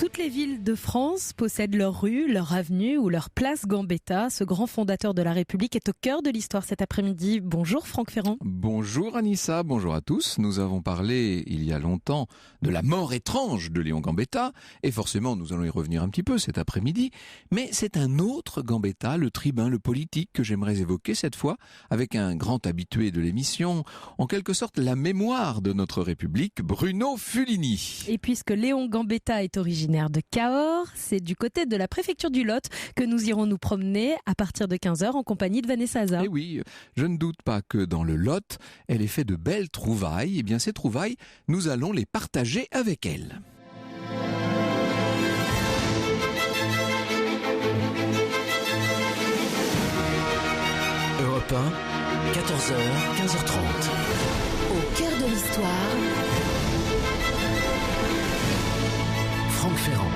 Toutes les villes de France possèdent leur rue, leur avenue ou leur place Gambetta. Ce grand fondateur de la République est au cœur de l'histoire cet après-midi. Bonjour Franck Ferrand. Bonjour Anissa, bonjour à tous. Nous avons parlé il y a longtemps de la mort étrange de Léon Gambetta et forcément nous allons y revenir un petit peu cet après-midi. Mais c'est un autre Gambetta, le tribun, le politique que j'aimerais évoquer cette fois avec un grand habitué de l'émission, en quelque sorte la mémoire de notre République, Bruno Fulini. Et puisque Léon Gambetta est originaire de Cahors, c'est du côté de la préfecture du Lot que nous irons nous promener à partir de 15h en compagnie de Vanessa Haza. Et oui, je ne doute pas que dans le Lot, elle ait fait de belles trouvailles. Et bien ces trouvailles, nous allons les partager avec elle. Europe 1, 14h, 15h30. Au cœur de l'histoire, Franck Ferrand.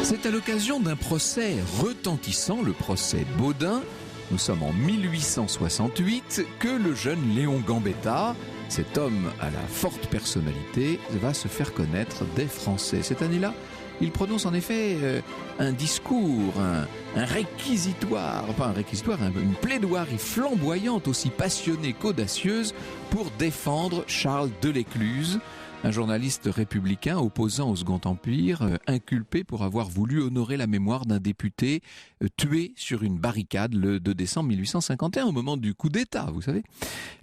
C'est à l'occasion d'un procès retentissant, le procès Baudin, nous sommes en 1868, que le jeune Léon Gambetta, cet homme à la forte personnalité, va se faire connaître des Français. Cette année-là, il prononce en effet un discours, un réquisitoire, pas un réquisitoire, une plaidoirie flamboyante, aussi passionnée qu'audacieuse, pour défendre Charles Delescluze, un journaliste républicain opposant au Second Empire, inculpé pour avoir voulu honorer la mémoire d'un député tué sur une barricade le 2 décembre 1851, au moment du coup d'État, vous savez.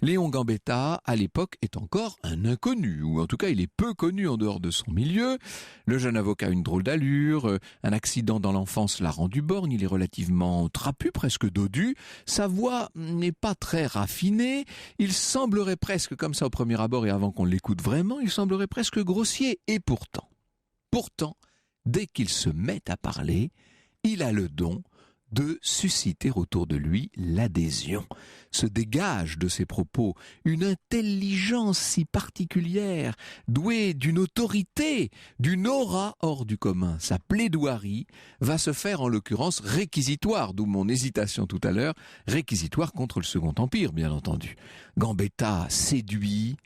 Léon Gambetta, à l'époque, est encore un inconnu, ou en tout cas il est peu connu en dehors de son milieu. Le jeune avocat a une drôle d'allure, un accident dans l'enfance l'a rendu borgne, il est relativement trapu, presque dodu, sa voix n'est pas très raffinée, il semblerait presque, comme ça au premier abord et avant qu'on l'écoute vraiment, il semblerait presque grossier, et pourtant, dès qu'il se met à parler, il a le don de susciter autour de lui l'adhésion. Se dégage de ses propos une intelligence si particulière, douée d'une autorité, d'une aura hors du commun. Sa plaidoirie va se faire en l'occurrence réquisitoire, d'où mon hésitation tout à l'heure, réquisitoire contre le Second Empire, bien entendu. Gambetta séduit,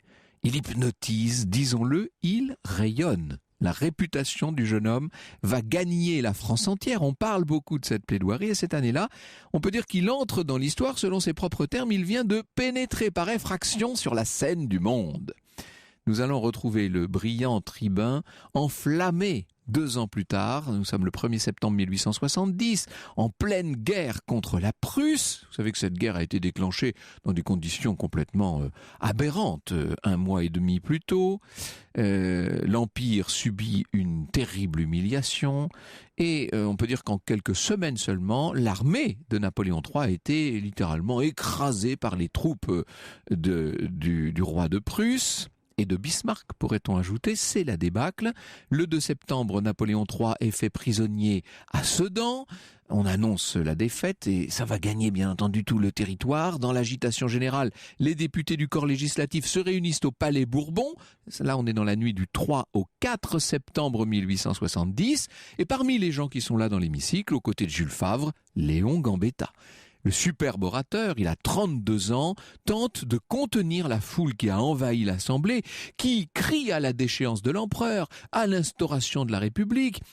il hypnotise, disons-le, il rayonne. La réputation du jeune homme va gagner la France entière. On parle beaucoup de cette plaidoirie et cette année-là, on peut dire qu'il entre dans l'histoire selon ses propres termes. Il vient de pénétrer par effraction sur la scène du monde. Nous allons retrouver le brillant tribun enflammé 2 ans plus tard, nous sommes le 1er septembre 1870, en pleine guerre contre la Prusse. Vous savez que cette guerre a été déclenchée dans des conditions complètement aberrantes. 1 mois et demi plus tôt, l'Empire subit une terrible humiliation et on peut dire qu'en quelques semaines seulement, l'armée de Napoléon III a été littéralement écrasée par les troupes du roi de Prusse. Et de Bismarck, pourrait-on ajouter, c'est la débâcle. Le 2 septembre, Napoléon III est fait prisonnier à Sedan. On annonce la défaite et ça va gagner bien entendu tout le territoire. Dans l'agitation générale, les députés du corps législatif se réunissent au Palais Bourbon. Là, on est dans la nuit du 3 au 4 septembre 1870. Et parmi les gens qui sont là dans l'hémicycle, aux côtés de Jules Favre, Léon Gambetta. Le superbe orateur, il a 32 ans, tente de contenir la foule qui a envahi l'Assemblée, qui crie à la déchéance de l'empereur, à l'instauration de la République.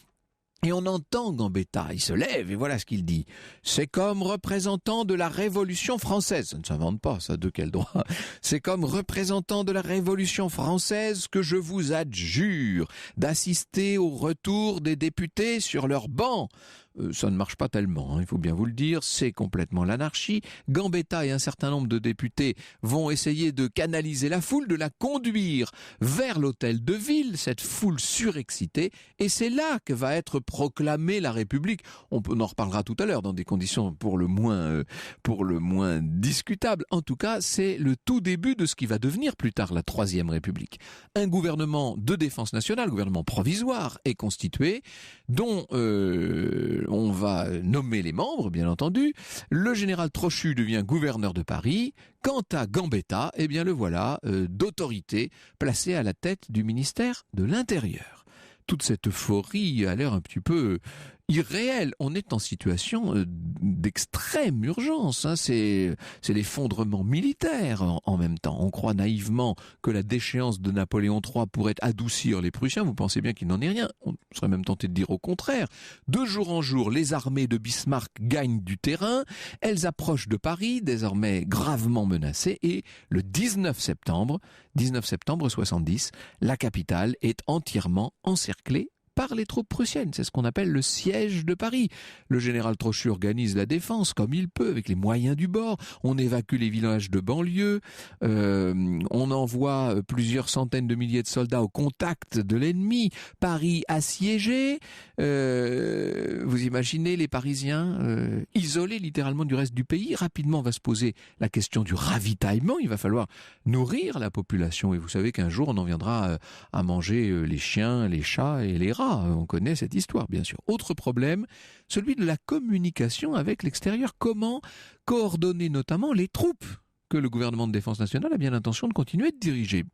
Et on entend Gambetta, il se lève et voilà ce qu'il dit. C'est comme représentant de la Révolution française. Ça ne s'invente pas, ça, de quel droit? C'est comme représentant de la Révolution française que je vous adjure d'assister au retour des députés sur leurs bancs. Ça ne marche pas tellement, il faut bien vous le dire, c'est complètement l'anarchie. Gambetta et un certain nombre de députés vont essayer de canaliser la foule, de la conduire vers l'hôtel de ville, cette foule surexcitée, et c'est là que va être proclamée la République. On en reparlera tout à l'heure dans des conditions pour le moins discutables. En tout cas, c'est le tout début de ce qui va devenir plus tard la Troisième République. Un gouvernement de défense nationale, gouvernement provisoire, est constitué, dont on va nommer les membres, bien entendu. Le général Trochu devient gouverneur de Paris. Quant à Gambetta, eh bien le voilà, d'autorité, placé à la tête du ministère de l'Intérieur. Toute cette euphorie a l'air un petit peu irréel. On est en situation d'extrême urgence. C'est l'effondrement militaire en même temps. On croit naïvement que la déchéance de Napoléon III pourrait adoucir les Prussiens. Vous pensez bien qu'il n'en est rien. On serait même tenté de dire au contraire. De jour en jour, les armées de Bismarck gagnent du terrain. Elles approchent de Paris, désormais gravement menacées. Et le 19 septembre 70, la capitale est entièrement encerclée par les troupes prussiennes. C'est ce qu'on appelle le siège de Paris. Le général Trochu organise la défense comme il peut, avec les moyens du bord. On évacue les villages de banlieue. On envoie plusieurs centaines de milliers de soldats au contact de l'ennemi. Paris assiégé. Vous imaginez les Parisiens isolés littéralement du reste du pays. Rapidement va se poser la question du ravitaillement. Il va falloir nourrir la population. Et vous savez qu'un jour, on en viendra à manger les chiens, les chats et les rats. On connaît cette histoire, bien sûr. Autre problème, celui de la communication avec l'extérieur. Comment coordonner notamment les troupes que le gouvernement de défense nationale a bien l'intention de continuer de diriger.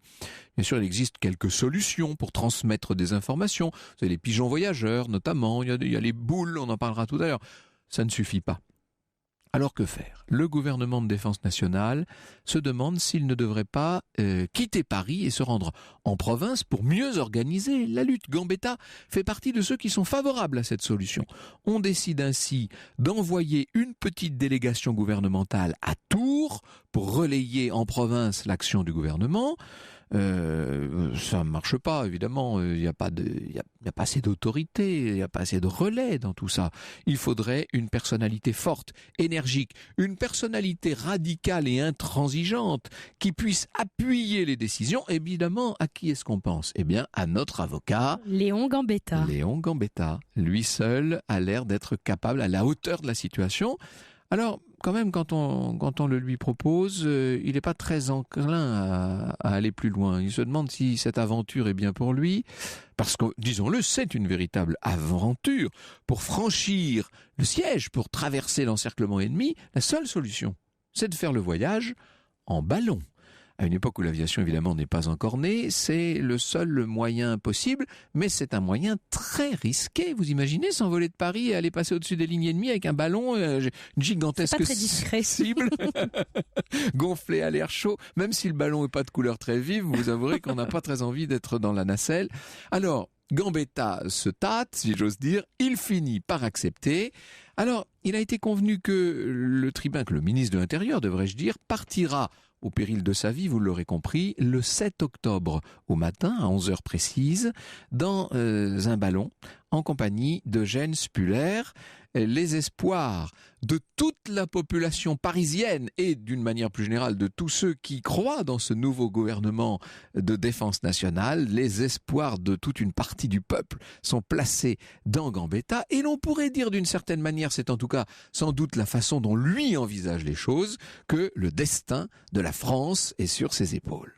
Bien sûr, il existe quelques solutions pour transmettre des informations. Vous avez les pigeons voyageurs, notamment. Il y a les boules, on en parlera tout à l'heure. Ça ne suffit pas. Alors que faire ? Le gouvernement de défense nationale se demande s'il ne devrait pas quitter Paris et se rendre en province pour mieux organiser la lutte. Gambetta fait partie de ceux qui sont favorables à cette solution. On décide ainsi d'envoyer une petite délégation gouvernementale à Tours pour relayer en province l'action du gouvernement. Ça ne marche pas, évidemment. Il n'y a pas assez d'autorité, il n'y a pas assez de relais dans tout ça. Il faudrait une personnalité forte, énergique, une personnalité radicale et intransigeante qui puisse appuyer les décisions. Évidemment, à qui est-ce qu'on pense ? Eh bien, à notre avocat. Léon Gambetta. Léon Gambetta. Lui seul a l'air d'être capable, à la hauteur de la situation. Alors, quand même, quand on le lui propose, il n'est pas très enclin à aller plus loin. Il se demande si cette aventure est bien pour lui, parce que, disons-le, c'est une véritable aventure. Pour franchir le siège, pour traverser l'encerclement ennemi, la seule solution, c'est de faire le voyage en ballon. À une époque où l'aviation, évidemment, n'est pas encore née, c'est le seul moyen possible, mais c'est un moyen très risqué. Vous imaginez s'envoler de Paris et aller passer au-dessus des lignes ennemies avec un ballon, une gigantesque cible, gonflé à l'air chaud. Même si le ballon n'est pas de couleur très vive, vous avouerez qu'on n'a pas très envie d'être dans la nacelle. Alors, Gambetta se tâte, si j'ose dire, il finit par accepter. Alors, il a été convenu que le ministre de l'Intérieur, devrais-je dire, partira au péril de sa vie, vous l'aurez compris, le 7 octobre au matin, à 11h précises, dans un ballon, en compagnie d'Eugène Spuller. Les espoirs de toute la population parisienne et d'une manière plus générale de tous ceux qui croient dans ce nouveau gouvernement de défense nationale, les espoirs de toute une partie du peuple sont placés dans Gambetta, et l'on pourrait dire d'une certaine manière, c'est en tout cas sans doute la façon dont lui envisage les choses, que le destin de la France est sur ses épaules.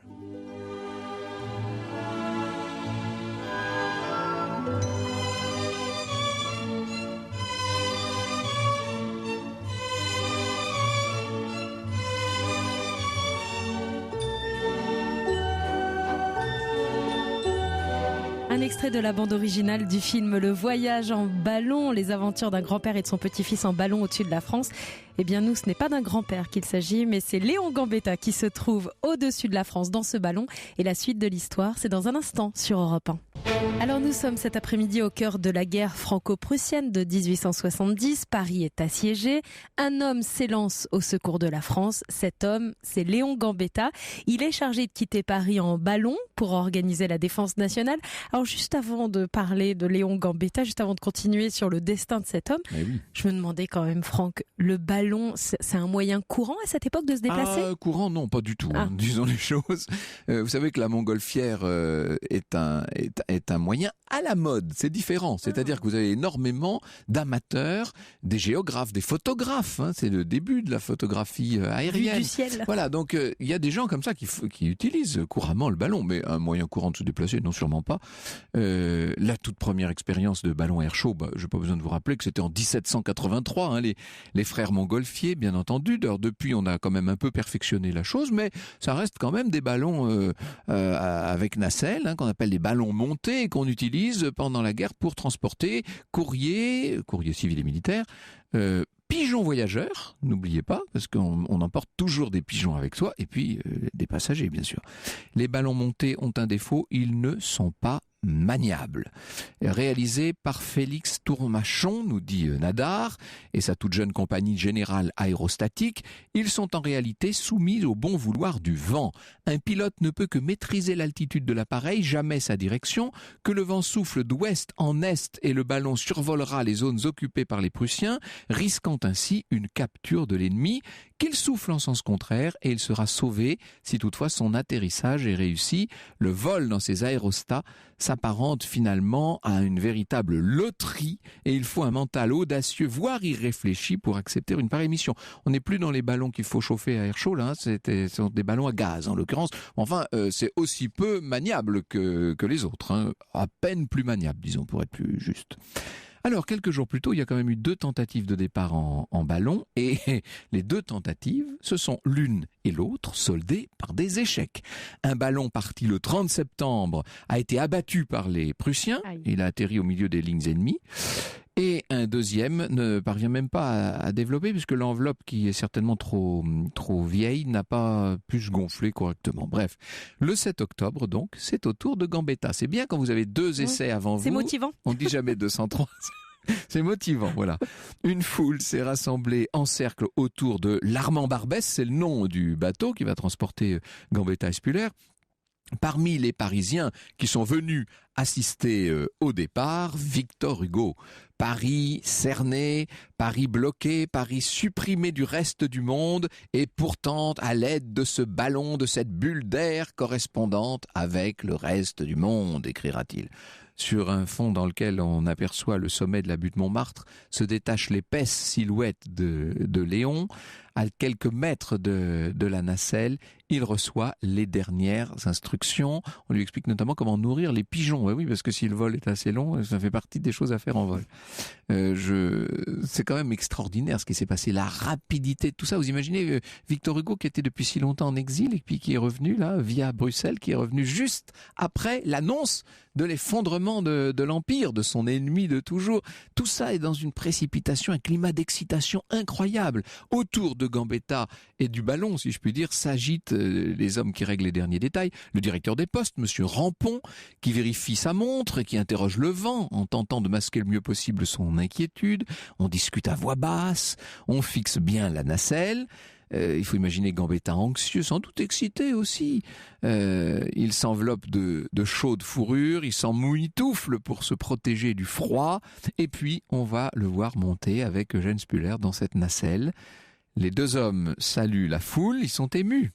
Un extrait de la bande originale du film Le Voyage en ballon, les aventures d'un grand-père et de son petit-fils en ballon au-dessus de la France. Eh bien nous, ce n'est pas d'un grand-père qu'il s'agit, mais c'est Léon Gambetta qui se trouve au-dessus de la France dans ce ballon. Et la suite de l'histoire, c'est dans un instant sur Europe 1. Alors nous sommes cet après-midi au cœur de la guerre franco-prussienne de 1870. Paris est assiégé. Un homme s'élance au secours de la France. Cet homme, c'est Léon Gambetta. Il est chargé de quitter Paris en ballon pour organiser la défense nationale. Alors juste avant de parler de Léon Gambetta, juste avant de continuer sur le destin de cet homme, je me demandais quand même, Franck, le ballon, c'est un moyen courant à cette époque de se déplacer ? Courant, non, pas du tout. Disons les choses. Vous savez que la montgolfière est un moyen à la mode. C'est différent. C'est-à-dire que vous avez énormément d'amateurs, des géographes, des photographes. C'est le début de la photographie aérienne. Vue du ciel. Voilà, donc il y a des gens comme ça qui utilisent couramment le ballon, mais un moyen courant de se déplacer, non, sûrement pas. La toute première expérience de ballon air chaud, je n'ai pas besoin de vous rappeler que c'était en 1783, les frères Montgolfier, bien entendu. Alors, depuis, on a quand même un peu perfectionné la chose, mais ça reste quand même des ballons avec nacelle, qu'on appelle des ballons montés, et qu'on utilise pendant la guerre pour transporter courrier civil et militaire, pigeons voyageurs, n'oubliez pas, parce qu'on emporte toujours des pigeons avec soi, et puis des passagers, bien sûr. Les ballons montés ont un défaut, ils ne sont pas maniables. Réalisé par Félix Tourmachon, nous dit Nadar, et sa toute jeune compagnie Générale Aérostatique, ils sont en réalité soumis au bon vouloir du vent. Un pilote ne peut que maîtriser l'altitude de l'appareil, jamais sa direction, que le vent souffle d'ouest en est et le ballon survolera les zones occupées par les Prussiens, risquant ainsi une capture de l'ennemi, qu'il souffle en sens contraire et il sera sauvé si toutefois son atterrissage est réussi. Le vol dans ces aérostats s'apparente finalement à une véritable loterie et il faut un mental audacieux, voire irréfléchi pour accepter une pareille mission. On n'est plus dans les ballons qu'il faut chauffer à air chaud, là, ce sont des ballons à gaz en l'occurrence. Enfin, c'est aussi peu maniable que les autres, hein. À peine plus maniable, disons, pour être plus juste. Alors, quelques jours plus tôt, il y a quand même eu 2 tentatives de départ en ballon et les 2 tentatives, ce sont l'une et l'autre soldées par des échecs. Un ballon parti le 30 septembre a été abattu par les Prussiens. Il a atterri au milieu des lignes ennemies. Et un deuxième ne parvient même pas à développer puisque l'enveloppe, qui est certainement trop vieille, n'a pas pu se gonfler correctement. Bref, le 7 octobre, donc, c'est au tour de Gambetta. C'est bien quand vous avez 2 essais avant vous. C'est motivant. On dit jamais 203. C'est motivant, voilà. Une foule s'est rassemblée en cercle autour de l'Armand Barbès, c'est le nom du bateau qui va transporter Gambetta et Spuller. Parmi les Parisiens qui sont venus assister au départ, Victor Hugo. Paris cerné, Paris bloqué, Paris supprimé du reste du monde, et pourtant à l'aide de ce ballon, de cette bulle d'air correspondante avec le reste du monde, écrira-t-il. Sur un fond dans lequel on aperçoit le sommet de la butte Montmartre, se détache l'épaisse silhouette de Léon. À quelques mètres de la nacelle, il reçoit les dernières instructions. On lui explique notamment comment nourrir les pigeons. Oui, parce que si le vol est assez long, ça fait partie des choses à faire en vol. C'est quand même extraordinaire ce qui s'est passé, la rapidité de tout ça. Vous imaginez Victor Hugo qui était depuis si longtemps en exil et puis qui est revenu là via Bruxelles, qui est revenu juste après l'annonce de l'effondrement de l'Empire, de son ennemi de toujours. Tout ça est dans une précipitation, un climat d'excitation incroyable. Autour de Gambetta et du ballon, si je puis dire, s'agitent les hommes qui règlent les derniers détails. Le directeur des postes, monsieur Rampon, qui vérifie sa montre et qui interroge le vent en tentant de masquer le mieux possible son inquiétude. On discute à voix basse, on fixe bien la nacelle. Il faut imaginer Gambetta anxieux, sans doute excité aussi. Il s'enveloppe de chaude fourrure, il s'emmouitoufle pour se protéger du froid. Et puis, on va le voir monter avec Eugène Spuller dans cette nacelle. Les 2 hommes saluent la foule, ils sont émus.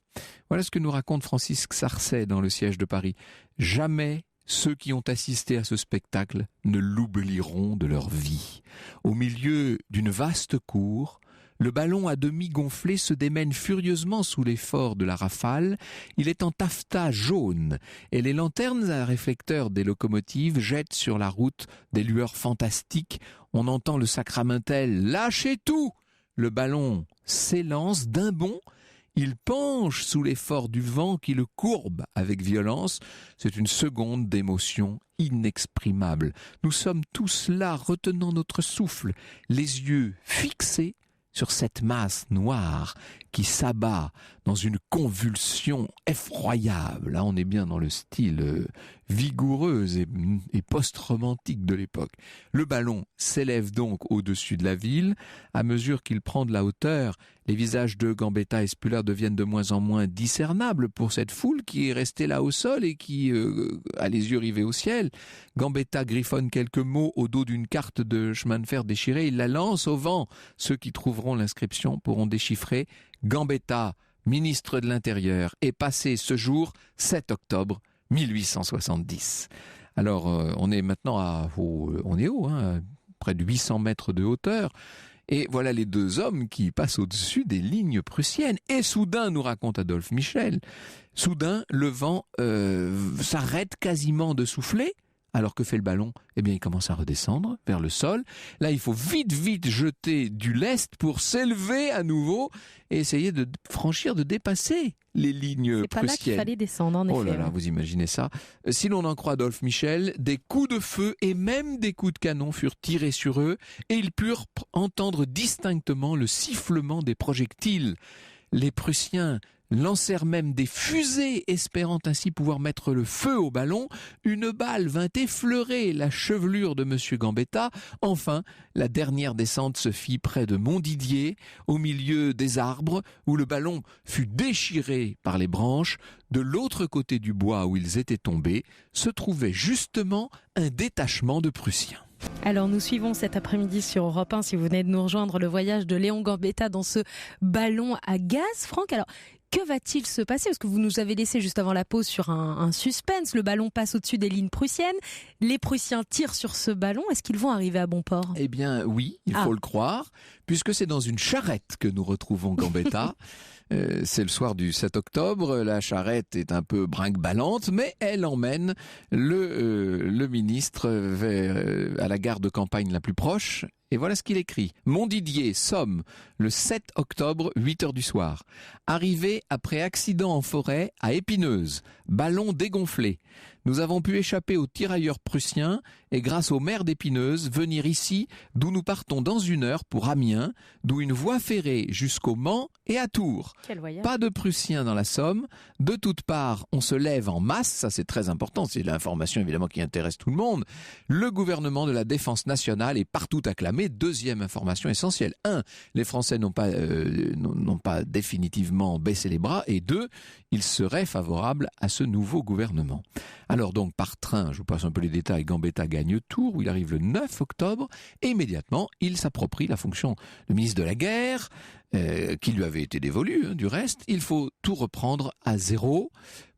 Voilà ce que nous raconte Francis Xarcet dans Le Siège de Paris. Jamais ceux qui ont assisté à ce spectacle ne l'oublieront de leur vie. Au milieu d'une vaste cour, le ballon à demi gonflé se démène furieusement sous l'effort de la rafale. Il est en taffetas jaune et les lanternes à réflecteurs des locomotives jettent sur la route des lueurs fantastiques. On entend le sacramentel « Lâchez tout !» Le ballon s'élance d'un bond. Il penche sous l'effort du vent qui le courbe avec violence. C'est une seconde d'émotion inexprimable. Nous sommes tous là, retenant notre souffle, les yeux fixés sur cette masse noire qui s'abat dans une convulsion effroyable. Là, on est bien dans le style vigoureux et post-romantique de l'époque. Le ballon s'élève donc au-dessus de la ville. À mesure qu'il prend de la hauteur, les visages de Gambetta et Spuller deviennent de moins en moins discernables pour cette foule qui est restée là au sol et qui a les yeux rivés au ciel. Gambetta griffonne quelques mots au dos d'une carte de chemin de fer déchirée. Il la lance au vent. Ceux qui trouveront l'inscription pourront déchiffrer Gambetta, ministre de l'Intérieur, est passé ce jour 7 octobre 1870. Alors, on est maintenant on est haut, hein, près de 800 mètres de hauteur. Et voilà les 2 hommes qui passent au-dessus des lignes prussiennes. Et soudain, nous raconte Adolphe Michel, soudain, le vent s'arrête quasiment de souffler, Alors que fait le ballon? Eh bien, il commence à redescendre vers le sol. Là, il faut vite jeter du lest pour s'élever à nouveau et essayer de franchir, de dépasser les lignes C'est pas là qu'il prussiennes. fallait descendre, en effet. Oh là là, vous imaginez ça. Si l'on en croit Adolphe Michel, des coups de feu et même des coups de canon furent tirés sur eux et ils purent entendre distinctement le sifflement des projectiles. Les Prussiens lancèrent même des fusées, espérant ainsi pouvoir mettre le feu au ballon. Une balle vint effleurer la chevelure de M. Gambetta. Enfin, la dernière descente se fit près de Montdidier, au milieu des arbres, où le ballon fut déchiré par les branches. De l'autre côté du bois où ils étaient tombés, se trouvait justement un détachement de Prussiens. Alors nous suivons cet après-midi sur Europe 1, si vous venez de nous rejoindre, le voyage de Léon Gambetta dans ce ballon à gaz. Franck, alors que va-t-il se passer? Parce que vous nous avez laissé juste avant la pause sur un suspense. Le ballon passe au-dessus des lignes prussiennes. Les Prussiens tirent sur ce ballon. Est-ce qu'ils vont arriver à bon port? Eh bien oui, il faut le croire, puisque c'est dans une charrette que nous retrouvons Gambetta. C'est le soir du 7 octobre, la charrette est un peu brinque-ballante, mais elle emmène le ministre à la gare de campagne la plus proche. Et voilà ce qu'il écrit. Montdidier, Somme, le 7 octobre, 8h du soir. Arrivé après accident en forêt à Épineuse. Ballon dégonflé. Nous avons pu échapper aux tirailleurs prussiens et grâce au maire d'Épineuse venir ici d'où nous partons dans 1 heure pour Amiens, d'où une voie ferrée jusqu'au Mans et à Tours. Quel voyage. Pas de Prussiens dans la Somme. De toutes parts, on se lève en masse. Ça, c'est très important. C'est l'information évidemment qui intéresse tout le monde. Le gouvernement de la défense nationale est partout acclamé. Deuxième information essentielle. 1. Les Français n'ont pas définitivement baissé les bras. Et 2. Ils seraient favorables à ce nouveau gouvernement. Alors donc, par train, je vous passe un peu les détails, Gambetta gagne Tours, où il arrive le 9 octobre, et immédiatement, il s'approprie la fonction de ministre de la Guerre, qui lui avait été dévolue, du reste. Il faut tout reprendre à zéro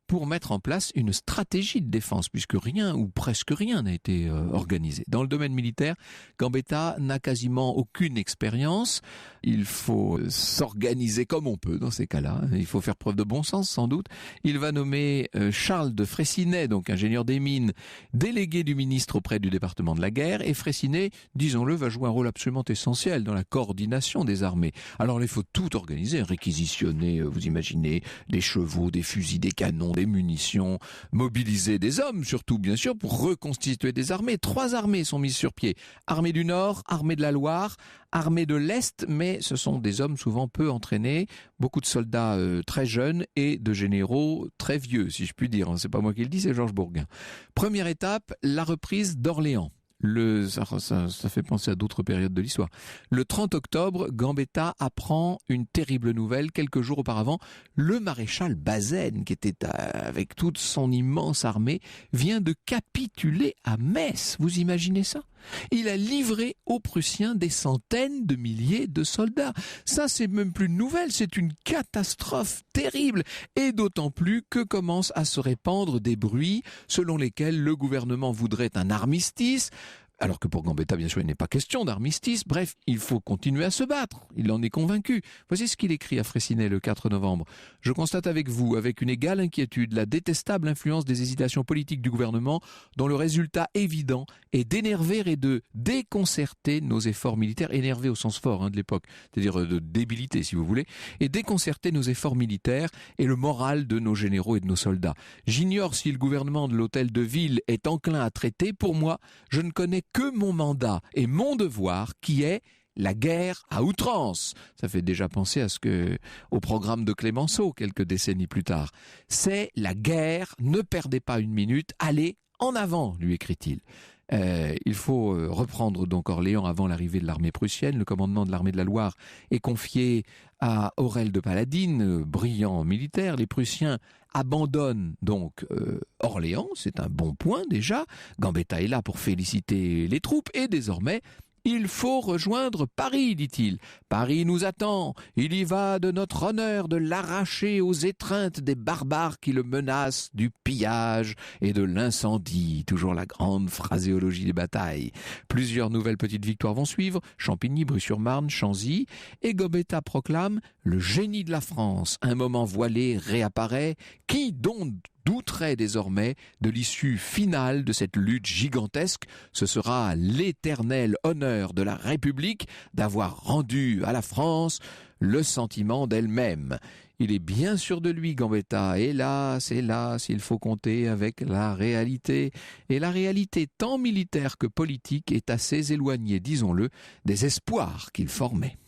pour mettre en place une stratégie de défense, puisque rien ou presque rien n'a été organisé. Dans le domaine militaire, Gambetta n'a quasiment aucune expérience. Il faut s'organiser comme on peut dans ces cas-là. Il faut faire preuve de bon sens, sans doute. Il va nommer Charles de Fraissinet, donc ingénieur des mines, délégué du ministre auprès du département de la guerre. Et Fraissinet, disons-le, va jouer un rôle absolument essentiel dans la coordination des armées. Alors il faut tout organiser, réquisitionner, vous imaginez, des chevaux, des fusils, des canons, des munitions, mobiliser des hommes, surtout bien sûr, pour reconstituer des armées. 3 armées sont mises sur pied. Armée du Nord, armée de la Loire, armée de l'Est, mais ce sont des hommes souvent peu entraînés, beaucoup de soldats très jeunes et de généraux très vieux, si je puis dire. C'est pas moi qui le dis, c'est Georges Bourguin. Première étape, la reprise d'Orléans. Ça fait penser à d'autres périodes de l'histoire. Le 30 octobre, Gambetta apprend une terrible nouvelle. Quelques jours auparavant, le maréchal Bazaine, qui était avec toute son immense armée, vient de capituler à Metz. Vous imaginez ça? Il a livré aux Prussiens des centaines de milliers de soldats. Ça, c'est même plus une nouvelle, c'est une catastrophe terrible. Et d'autant plus que commencent à se répandre des bruits selon lesquels le gouvernement voudrait un armistice. Alors que pour Gambetta, bien sûr, il n'est pas question d'armistice. Bref, il faut continuer à se battre. Il en est convaincu. Voici ce qu'il écrit à Fraissinet le 4 novembre. « Je constate avec vous, avec une égale inquiétude, la détestable influence des hésitations politiques du gouvernement dont le résultat évident est d'énerver et de déconcerter nos efforts militaires, énerver au sens fort de l'époque, c'est-à-dire de débilité si vous voulez, et déconcerter nos efforts militaires et le moral de nos généraux et de nos soldats. J'ignore si le gouvernement de l'hôtel de ville est enclin à traiter. Pour moi, je ne connais que mon mandat et mon devoir qui est la guerre à outrance. Ça fait déjà penser au programme de Clémenceau quelques décennies plus tard. C'est la guerre, ne perdez pas une minute, allez en avant, lui écrit-il. Il faut reprendre donc Orléans avant l'arrivée de l'armée prussienne. Le commandement de l'armée de la Loire est confié à Aurel de Paladine, brillant militaire. Les Prussiens abandonnent donc Orléans, c'est un bon point déjà. Gambetta est là pour féliciter les troupes et désormais il faut rejoindre Paris, dit-il. Paris nous attend. Il y va de notre honneur de l'arracher aux étreintes des barbares qui le menacent du pillage et de l'incendie. Toujours la grande phraséologie des batailles. Plusieurs nouvelles petites victoires vont suivre. Champigny, Brie-sur-Marne, Chanzy. Et Gambetta proclame le génie de la France. Un moment voilé réapparaît. Qui donc douteraient désormais de l'issue finale de cette lutte gigantesque. Ce sera l'éternel honneur de la République d'avoir rendu à la France le sentiment d'elle-même. Il est bien sûr de lui, Gambetta. Hélas, il faut compter avec la réalité. Et la réalité, tant militaire que politique, est assez éloignée, disons-le, des espoirs qu'il formait.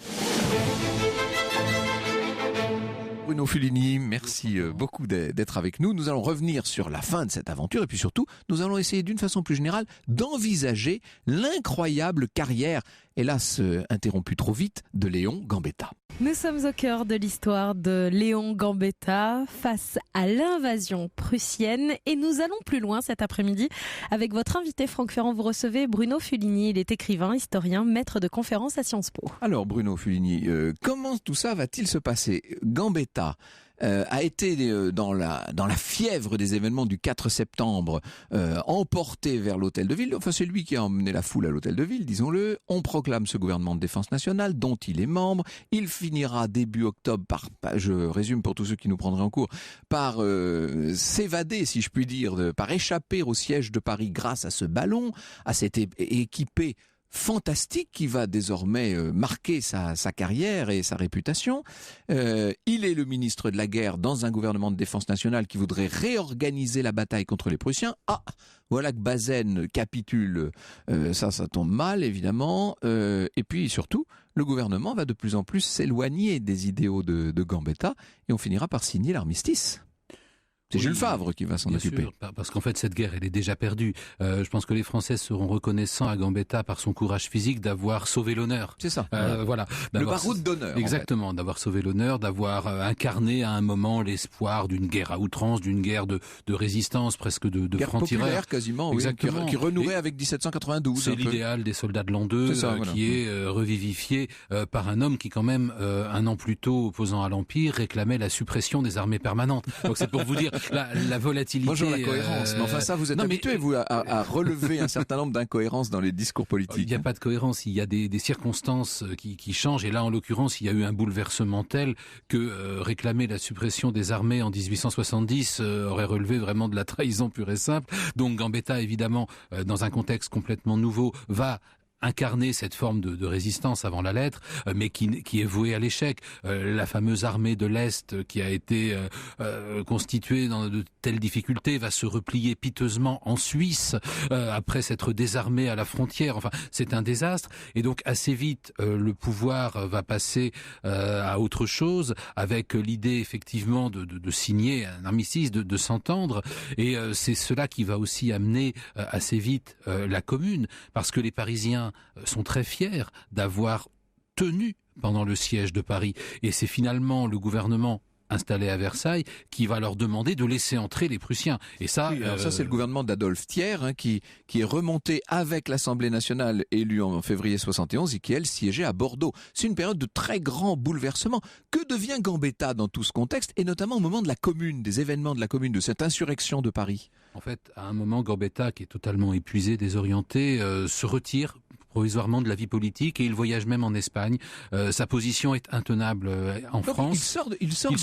Bruno Fulini, merci beaucoup d'être avec nous. Nous allons revenir sur la fin de cette aventure et puis surtout, nous allons essayer d'une façon plus générale d'envisager l'incroyable carrière, hélas interrompue trop vite, de Léon Gambetta. Nous sommes au cœur de l'histoire de Léon Gambetta face à l'invasion prussienne et nous allons plus loin cet après-midi avec votre invité Franck Ferrand. Vous recevez Bruno Fulini, il est écrivain, historien, maître de conférences à Sciences Po. Alors Bruno Fulini, comment tout ça va-t-il se passer ? Gambetta a été dans la fièvre des événements du 4 septembre emporté vers l'hôtel de ville. Enfin, c'est lui qui a emmené la foule à l'hôtel de ville, disons-le. On proclame ce gouvernement de défense nationale dont il est membre. Il finira début octobre par, je résume pour tous ceux qui nous prendraient en cours, par s'évader, si je puis dire, par échapper au siège de Paris grâce à ce ballon, à cet équipé fantastique qui va désormais marquer sa carrière et sa réputation. Il est le ministre de la guerre dans un gouvernement de défense nationale qui voudrait réorganiser la bataille contre les Prussiens. Ah, voilà que Bazaine capitule. Ça tombe mal, évidemment. Et puis surtout, le gouvernement va de plus en plus s'éloigner des idéaux de Gambetta et on finira par signer l'armistice. C'est Jules Favre qui va s'en occuper. Sûr, parce qu'en fait, cette guerre, elle est déjà perdue. Je pense que les Français seront reconnaissants à Gambetta par son courage physique d'avoir sauvé l'honneur. C'est ça. Voilà. Le baroud d'honneur. Exactement. En fait. D'avoir sauvé l'honneur, d'avoir incarné à un moment l'espoir d'une guerre à outrance, d'une guerre de résistance, presque de franc-tireur. Populaire quasiment, exactement. Qui renouait avec 1792. C'est l'idéal des soldats de l'an 2 qui est revivifié par un homme qui, quand même, un an plus tôt, opposant à l'Empire, réclamait la suppression des armées permanentes. Donc c'est pour vous dire la volatilité. Bonjour la cohérence. Mais enfin ça, vous êtes habitué vous à relever un certain nombre d'incohérences dans les discours politiques. Il n'y a pas de cohérence. Il y a des circonstances qui changent. Et là, en l'occurrence, il y a eu un bouleversement tel que réclamer la suppression des armées en 1870 aurait relevé vraiment de la trahison pure et simple. Donc Gambetta, évidemment, dans un contexte complètement nouveau, va incarner cette forme de résistance avant la lettre, mais qui est vouée à l'échec. La fameuse armée de l'Est qui a été constituée dans de telles difficultés va se replier piteusement en Suisse après s'être désarmée à la frontière. Enfin, c'est un désastre. Et donc, assez vite, le pouvoir va passer à autre chose, avec l'idée effectivement de signer un armistice, de s'entendre. Et c'est cela qui va aussi amener assez vite la Commune, parce que les Parisiens sont très fiers d'avoir tenu pendant le siège de Paris. Et c'est finalement le gouvernement installé à Versailles qui va leur demander de laisser entrer les Prussiens. Et ça, ça c'est le gouvernement d'Adolphe Thiers qui est remonté avec l'Assemblée nationale élue en février 71 et qui, elle, siégeait à Bordeaux. C'est une période de très grand bouleversement. Que devient Gambetta dans tout ce contexte et notamment au moment de la Commune, des événements de la Commune, de cette insurrection de Paris? En fait, à un moment, Gambetta, qui est totalement épuisé, désorienté, se retire provisoirement de la vie politique et il voyage même en Espagne. Sa position est intenable en France. Il sort du champ. Il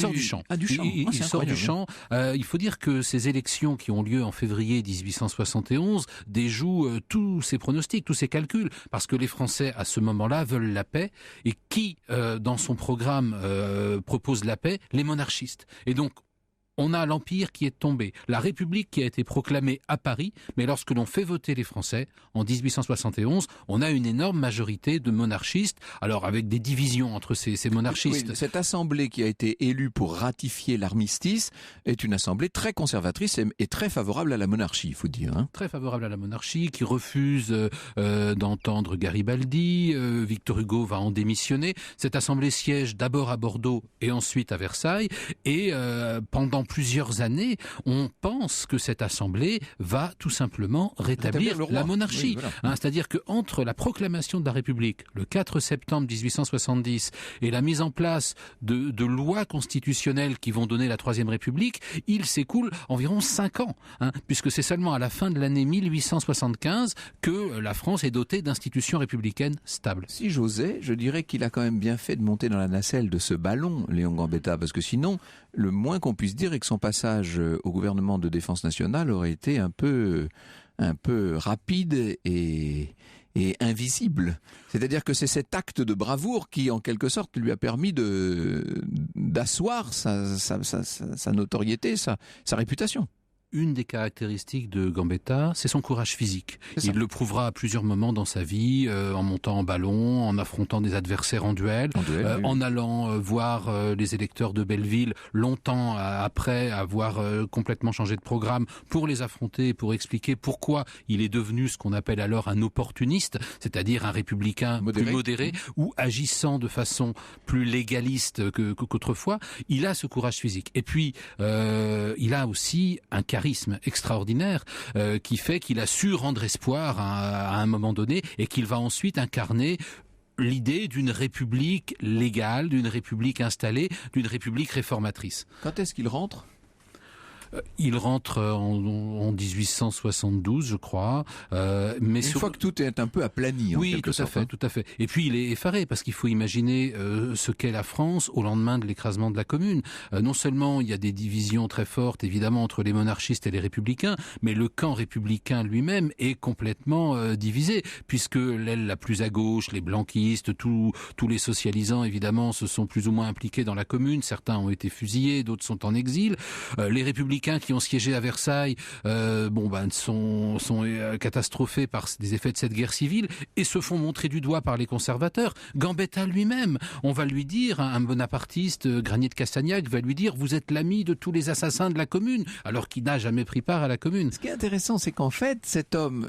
sort du champ. Il faut dire que ces élections qui ont lieu en février 1871 déjouent tous ces pronostics, tous ces calculs, parce que les Français, à ce moment-là, veulent la paix. Et qui, dans son programme, propose la paix? Les monarchistes. Et donc, on a l'Empire qui est tombé, la République qui a été proclamée à Paris, mais lorsque l'on fait voter les Français, en 1871, on a une énorme majorité de monarchistes, alors avec des divisions entre ces monarchistes. Oui, cette assemblée qui a été élue pour ratifier l'armistice est une assemblée très conservatrice et très favorable à la monarchie, il faut dire. Très favorable à la monarchie, qui refuse d'entendre Garibaldi, Victor Hugo va en démissionner. Cette assemblée siège d'abord à Bordeaux et ensuite à Versailles, et pendant plusieurs années, on pense que cette assemblée va tout simplement rétablir la monarchie. Oui, voilà. C'est-à-dire qu'entre la proclamation de la République, le 4 septembre 1870, et la mise en place de lois constitutionnelles qui vont donner la Troisième République, il s'écoule environ 5 ans, puisque c'est seulement à la fin de l'année 1875 que la France est dotée d'institutions républicaines stables. Si j'osais, je dirais qu'il a quand même bien fait de monter dans la nacelle de ce ballon, Léon Gambetta, parce que sinon, le moins qu'on puisse dire et que son passage au gouvernement de défense nationale aurait été un peu rapide et invisible. C'est-à-dire que c'est cet acte de bravoure qui, en quelque sorte, lui a permis d'asseoir sa notoriété, sa réputation. Une des caractéristiques de Gambetta, c'est son courage physique. Il le prouvera à plusieurs moments dans sa vie, en montant en ballon, en affrontant des adversaires en duel, oui. En allant voir les électeurs de Belleville longtemps après avoir complètement changé de programme pour les affronter, pour expliquer pourquoi il est devenu ce qu'on appelle alors un opportuniste, c'est-à-dire un républicain plus modéré ou agissant de façon plus légaliste qu'autrefois. Il a ce courage physique. Et puis, il a aussi un charisme extraordinaire qui fait qu'il a su rendre espoir à un moment donné et qu'il va ensuite incarner l'idée d'une république légale, d'une république installée, d'une république réformatrice. Quand est-ce qu'il rentre ? Il rentre en 1872, je crois. Mais une fois que tout est un peu aplani, en quelque sorte. Oui, tout à fait. Et puis il est effaré, parce qu'il faut imaginer ce qu'est la France au lendemain de l'écrasement de la Commune. Non seulement il y a des divisions très fortes, évidemment, entre les monarchistes et les républicains, mais le camp républicain lui-même est complètement divisé, puisque l'aile la plus à gauche, les blanquistes, tous les socialisants, évidemment, se sont plus ou moins impliqués dans la Commune. Certains ont été fusillés, d'autres sont en exil. Les républicains qui ont siégé à Versailles sont catastrophés par des effets de cette guerre civile et se font montrer du doigt par les conservateurs. Gambetta lui-même, on va lui dire, un bonapartiste, Granier de Castagnac, va lui dire « Vous êtes l'ami de tous les assassins de la Commune », alors qu'il n'a jamais pris part à la Commune. Ce qui est intéressant, c'est qu'en fait, cet homme,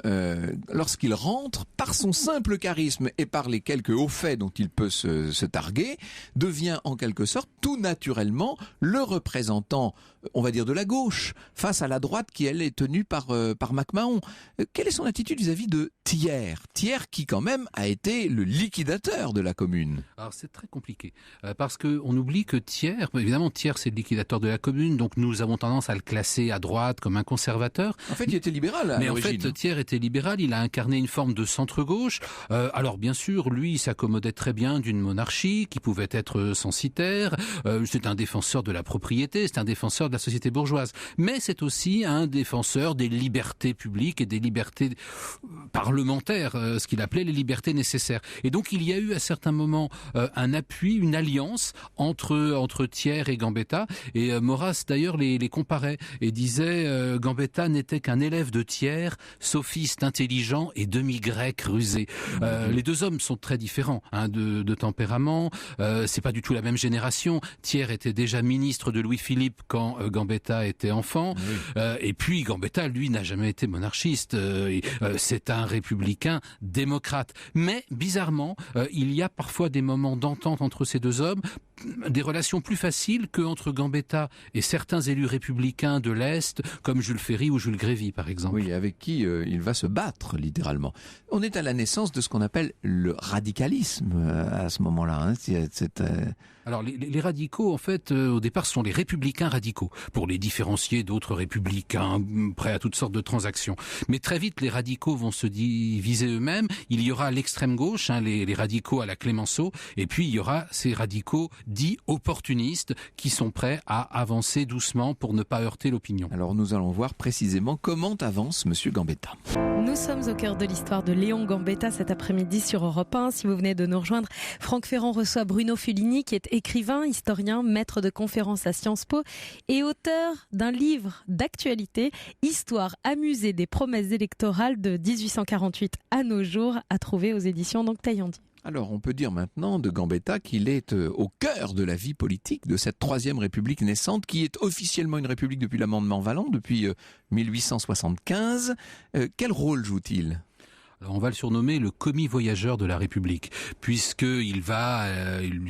lorsqu'il rentre, par son simple charisme et par les quelques hauts faits dont il peut se targuer, devient en quelque sorte tout naturellement le représentant, on va dire, de la gauche, face à la droite qui, elle, est tenue par MacMahon. Quelle est son attitude vis-à-vis de Thiers ? Thiers qui, quand même, a été le liquidateur de la Commune. Alors, c'est très compliqué, parce qu'on oublie que Thiers, évidemment, Thiers, c'est le liquidateur de la Commune, donc nous avons tendance à le classer à droite comme un conservateur. En fait, il était libéral à l'origine. Mais en fait, Thiers était libéral, il a incarné une forme de centre-gauche. Alors, bien sûr, lui, il s'accommodait très bien d'une monarchie qui pouvait être censitaire. C'est un défenseur de la propriété, c'est un défenseur de la société bourgeoise. Mais c'est aussi un défenseur des libertés publiques et des libertés parlementaires, ce qu'il appelait les libertés nécessaires. Et donc il y a eu à certains moments un appui, une alliance entre Thiers et Gambetta. Et Maurras d'ailleurs les comparait et disait Gambetta n'était qu'un élève de Thiers, sophiste intelligent et demi-grec rusé. Les deux hommes sont très différents de tempérament. C'est pas du tout la même génération. Thiers était déjà ministre de Louis-Philippe quand Gambetta était enfant. Oui. Et puis Gambetta, lui, n'a jamais été monarchiste. C'est un républicain démocrate. Mais bizarrement, il y a parfois des moments d'entente entre ces deux hommes, des relations plus faciles qu'entre Gambetta et certains élus républicains de l'Est, comme Jules Ferry ou Jules Grévy, par exemple. Oui, avec qui il va se battre, littéralement. On est à la naissance de ce qu'on appelle le radicalisme à ce moment-là. Alors, les radicaux, en fait, au départ, sont les républicains radicaux, pour les différencier d'autres républicains prêts à toutes sortes de transactions. Mais très vite, les radicaux vont se diviser eux-mêmes. Il y aura l'extrême gauche, les radicaux à la Clémenceau, et puis il y aura ces radicaux dits opportunistes qui sont prêts à avancer doucement pour ne pas heurter l'opinion. Alors, nous allons voir précisément comment avance Monsieur Gambetta. Nous sommes au cœur de l'histoire de Léon Gambetta cet après-midi sur Europe 1. Si vous venez de nous rejoindre, Franck Ferrand reçoit Bruno Fulini, qui est écrivain, historien, maître de conférences à Sciences Po et auteur d'un livre d'actualité, Histoire amusée des promesses électorales de 1848 à nos jours, à trouver aux éditions Taillandier. Alors, on peut dire maintenant de Gambetta qu'il est au cœur de la vie politique de cette Troisième République naissante, qui est officiellement une république depuis l'amendement Valland, depuis 1875. Quel rôle joue-t-il ? Alors on va le surnommer le commis voyageur de la République, puisqu'il va,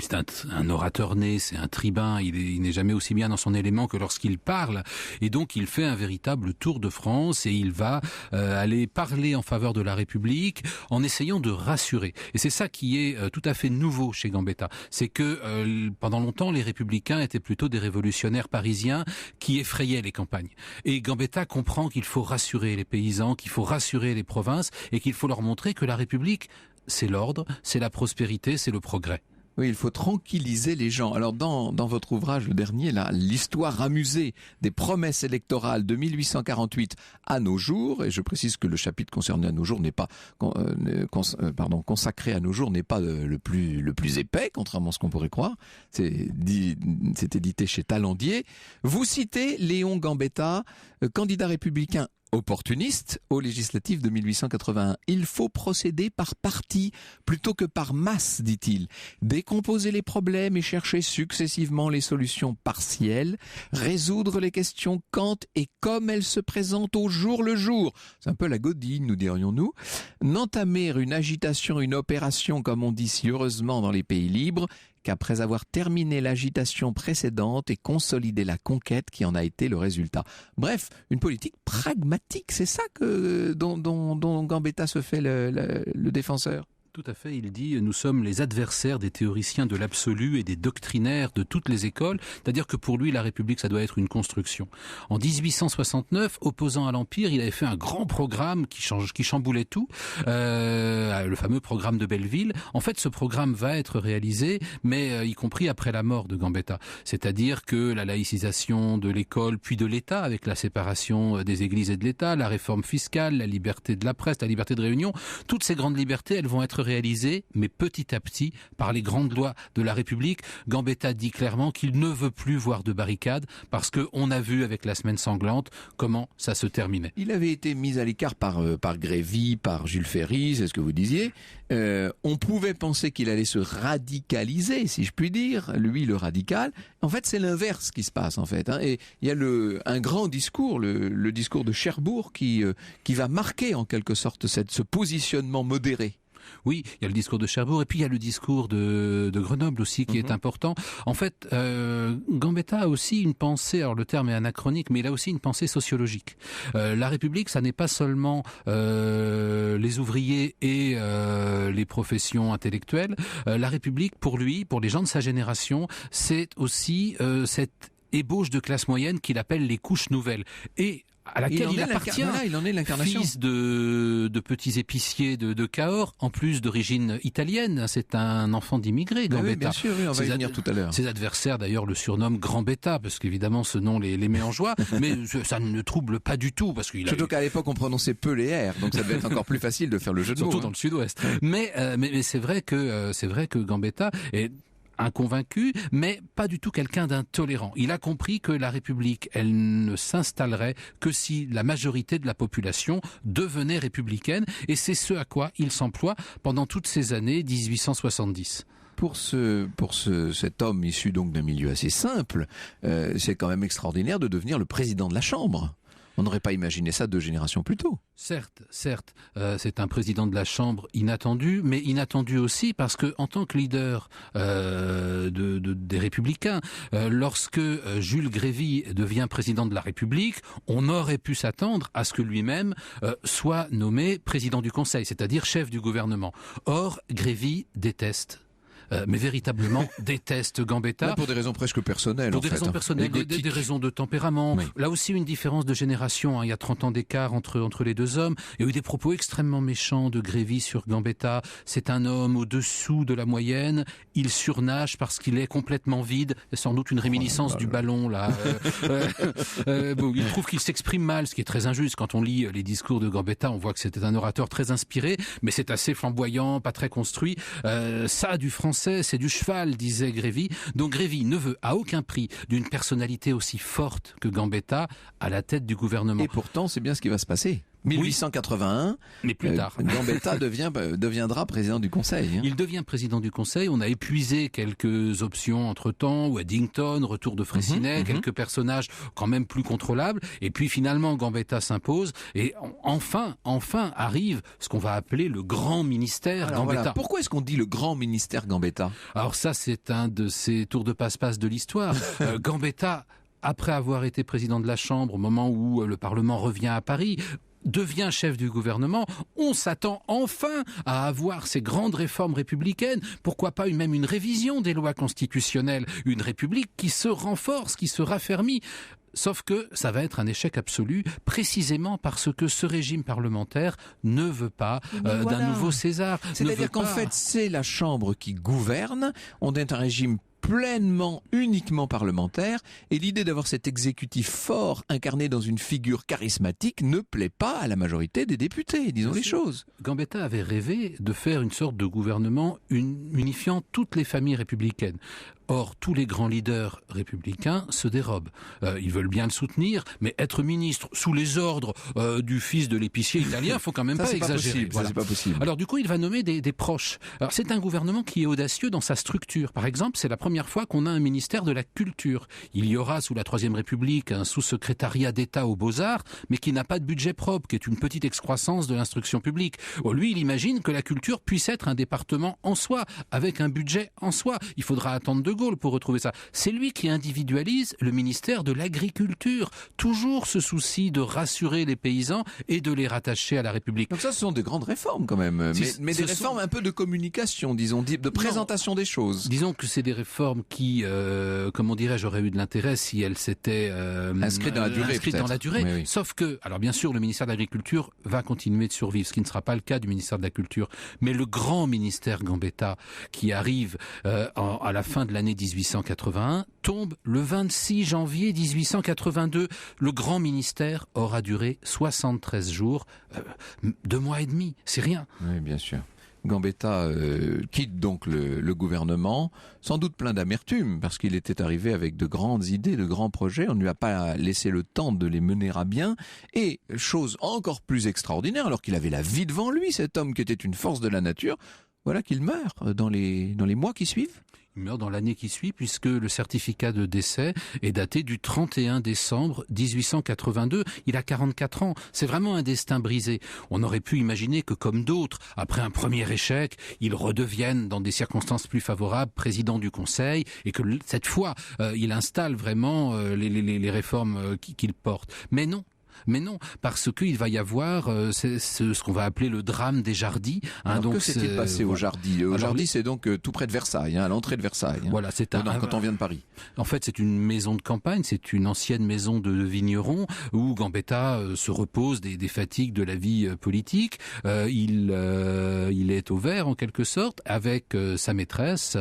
c'est un orateur né, c'est un tribun, il n'est jamais aussi bien dans son élément que lorsqu'il parle, et donc il fait un véritable tour de France et il va aller parler en faveur de la République en essayant de rassurer. Et c'est ça qui est tout à fait nouveau chez Gambetta, c'est que pendant longtemps les Républicains étaient plutôt des révolutionnaires parisiens qui effrayaient les campagnes. Et Gambetta comprend qu'il faut rassurer les paysans, qu'il faut rassurer les provinces et qu'il faut leur montrer que la République, c'est l'ordre, c'est la prospérité, c'est le progrès. Oui, il faut tranquilliser les gens. Alors dans votre ouvrage, le dernier, là, l'histoire amusée des promesses électorales de 1848 à nos jours, et je précise que le chapitre concerné à nos jours n'est pas consacré à nos jours n'est pas le plus épais, contrairement à ce qu'on pourrait croire. C'est édité chez Talandier. Vous citez Léon Gambetta, candidat républicain opportuniste aux législatives de 1881. Il faut procéder par parti plutôt que par masse, dit-il. Décomposer les problèmes et chercher successivement les solutions partielles. Résoudre les questions quand et comme elles se présentent au jour le jour. C'est un peu la godine, nous dirions-nous. N'entamer une agitation, une opération, comme on dit si heureusement dans les pays libres, qu'après avoir terminé l'agitation précédente et consolidé la conquête qui en a été le résultat. Bref, une politique pragmatique, c'est ça dont Gambetta se fait le défenseur. Tout à fait, il dit « Nous sommes les adversaires des théoriciens de l'absolu et des doctrinaires de toutes les écoles », c'est-à-dire que pour lui, la République, ça doit être une construction. En 1869, opposant à l'Empire, il avait fait un grand programme qui chamboulait tout, le fameux programme de Belleville. En fait, ce programme va être réalisé, mais y compris après la mort de Gambetta. C'est-à-dire que la laïcisation de l'école, puis de l'État, avec la séparation des églises et de l'État, la réforme fiscale, la liberté de la presse, la liberté de réunion, toutes ces grandes libertés, elles vont être réalisé, mais petit à petit, par les grandes lois de la République. Gambetta dit clairement qu'il ne veut plus voir de barricades parce qu'on a vu avec la semaine sanglante comment ça se terminait. Il avait été mis à l'écart par Grévy, par Jules Ferry, c'est ce que vous disiez. On pouvait penser qu'il allait se radicaliser, si je puis dire, lui le radical. En fait, c'est l'inverse qui se passe en fait. Et il y a un grand discours, le discours de Cherbourg, qui va marquer en quelque sorte ce positionnement modéré. Oui, il y a le discours de Cherbourg et puis il y a le discours de Grenoble aussi qui est important. En fait, Gambetta a aussi une pensée, alors le terme est anachronique, mais il a aussi une pensée sociologique. La République, ça n'est pas seulement les ouvriers et les professions intellectuelles. La République, pour lui, pour les gens de sa génération, c'est aussi cette ébauche de classe moyenne qu'il appelle les couches nouvelles. Et à laquelle il appartient, il en est l'incarnation. Fils de petits épiciers de Cahors, en plus d'origine italienne. C'est un enfant d'immigrés, Gambetta. Oui, bien sûr, oui, on va y venir tout à l'heure. Ses adversaires, d'ailleurs, le surnomment Grand Betta, parce qu'évidemment, ce nom les met en joie, mais ça ne trouble pas du tout. Surtout qu'à l'époque, on prononçait peu les R, donc ça devait être encore plus facile de faire le jeu de mots. Surtout dans le sud-ouest. Mais c'est vrai que Gambetta est inconvaincu, mais pas du tout quelqu'un d'intolérant. Il a compris que la République, elle ne s'installerait que si la majorité de la population devenait républicaine, et c'est ce à quoi il s'emploie pendant toutes ces années 1870. Pour cet homme issu donc d'un milieu assez simple, c'est quand même extraordinaire de devenir le président de la Chambre. On n'aurait pas imaginé ça 2 générations plus tôt. Certes, c'est un président de la Chambre inattendu, mais inattendu aussi parce que en tant que leader des Républicains, lorsque Jules Grévy devient président de la République, on aurait pu s'attendre à ce que lui-même soit nommé président du Conseil, c'est-à-dire chef du gouvernement. Or, Grévy déteste. Mais véritablement déteste Gambetta. Là, pour des raisons presque personnelles. Pour des raisons personnelles, des raisons de tempérament. Oui. Là aussi, une différence de génération. Il y a 30 ans d'écart entre les deux hommes. Il y a eu des propos extrêmement méchants de Grévy sur Gambetta. C'est un homme au-dessous de la moyenne. Il surnage parce qu'il est complètement vide. C'est sans doute une réminiscence du ballon, là. Bon, il trouve qu'il s'exprime mal, ce qui est très injuste. Quand on lit les discours de Gambetta, on voit que c'était un orateur très inspiré, mais c'est assez flamboyant, pas très construit. Ça a du français. C'est du cheval, disait Grévy. Donc Grévy ne veut à aucun prix d'une personnalité aussi forte que Gambetta à la tête du gouvernement. Et pourtant, c'est bien ce qui va se passer. 1881, mais plus tard. Gambetta deviendra président du Conseil. Il devient président du Conseil. On a épuisé quelques options entre-temps. Waddington, retour de Freycinet, quelques personnages quand même plus contrôlables. Et puis finalement, Gambetta s'impose. Et enfin arrive ce qu'on va appeler le grand ministère Gambetta. Voilà. Pourquoi est-ce qu'on dit le grand ministère Gambetta ? Alors ça, c'est un de ces tours de passe-passe de l'histoire. Gambetta, après avoir été président de la Chambre, au moment où le Parlement revient à Paris, devient chef du gouvernement, on s'attend enfin à avoir ces grandes réformes républicaines, pourquoi pas même une révision des lois constitutionnelles, une république qui se renforce, qui se raffermit. Sauf que ça va être un échec absolu, précisément parce que ce régime parlementaire ne veut pas d'un nouveau César. C'est-à-dire qu'en fait, c'est la Chambre qui gouverne. On est un régime pleinement, uniquement parlementaire, et l'idée d'avoir cet exécutif fort incarné dans une figure charismatique ne plaît pas à la majorité des députés, disons les choses. Gambetta avait rêvé de faire une sorte de gouvernement unifiant toutes les familles républicaines. Or, tous les grands leaders républicains se dérobent. Ils veulent bien le soutenir, mais être ministre sous les ordres du fils de l'épicier italien, faut quand même pas exagérer. Voilà. Ça, c'est pas possible. Alors du coup, il va nommer des proches. Alors c'est un gouvernement qui est audacieux dans sa structure. Par exemple, c'est la première fois qu'on a un ministère de la culture. Il y aura sous la Troisième République un sous-secrétariat d'État aux Beaux-Arts, mais qui n'a pas de budget propre, qui est une petite excroissance de l'instruction publique. Lui, il imagine que la culture puisse être un département en soi, avec un budget en soi. Il faudra attendre De Gaulle pour retrouver ça. C'est lui qui individualise le ministère de l'Agriculture. Toujours ce souci de rassurer les paysans et de les rattacher à la République. Donc ça, ce sont des grandes réformes quand même, mais des réformes un peu de communication, disons, de présentation des choses. Disons que c'est des réformes qui, comment dirais-je, auraient eu de l'intérêt si elles s'étaient inscrites dans la durée. Oui. Sauf que, alors bien sûr, le ministère de l'Agriculture va continuer de survivre, ce qui ne sera pas le cas du ministère de la Culture. Mais le grand ministère Gambetta, qui arrive à la fin de l'année 1881, tombe le 26 janvier 1882. Le grand ministère aura duré 73 jours, 2 mois et demi, c'est rien. Oui, bien sûr. Gambetta quitte donc le gouvernement, sans doute plein d'amertume, parce qu'il était arrivé avec de grandes idées, de grands projets. On ne lui a pas laissé le temps de les mener à bien. Et chose encore plus extraordinaire, alors qu'il avait la vie devant lui, cet homme qui était une force de la nature, voilà qu'il meurt dans les mois qui suivent. Il meurt dans l'année qui suit, puisque le certificat de décès est daté du 31 décembre 1882. Il a 44 ans. C'est vraiment un destin brisé. On aurait pu imaginer que, comme d'autres, après un premier échec, il redevienne, dans des circonstances plus favorables, président du Conseil, et que cette fois, il installe vraiment les réformes qu'il porte. Mais non. Parce qu'il va y avoir ce qu'on va appeler le drame des Jardis. Donc que s'est-il passé au Jardis ? Au Jardis, c'est donc tout près de Versailles, à l'entrée de Versailles. Voilà, quand on vient de Paris. En fait, c'est une maison de campagne, c'est une ancienne maison de vignerons où Gambetta se repose des fatigues de la vie politique. Il est au vert en quelque sorte avec sa maîtresse,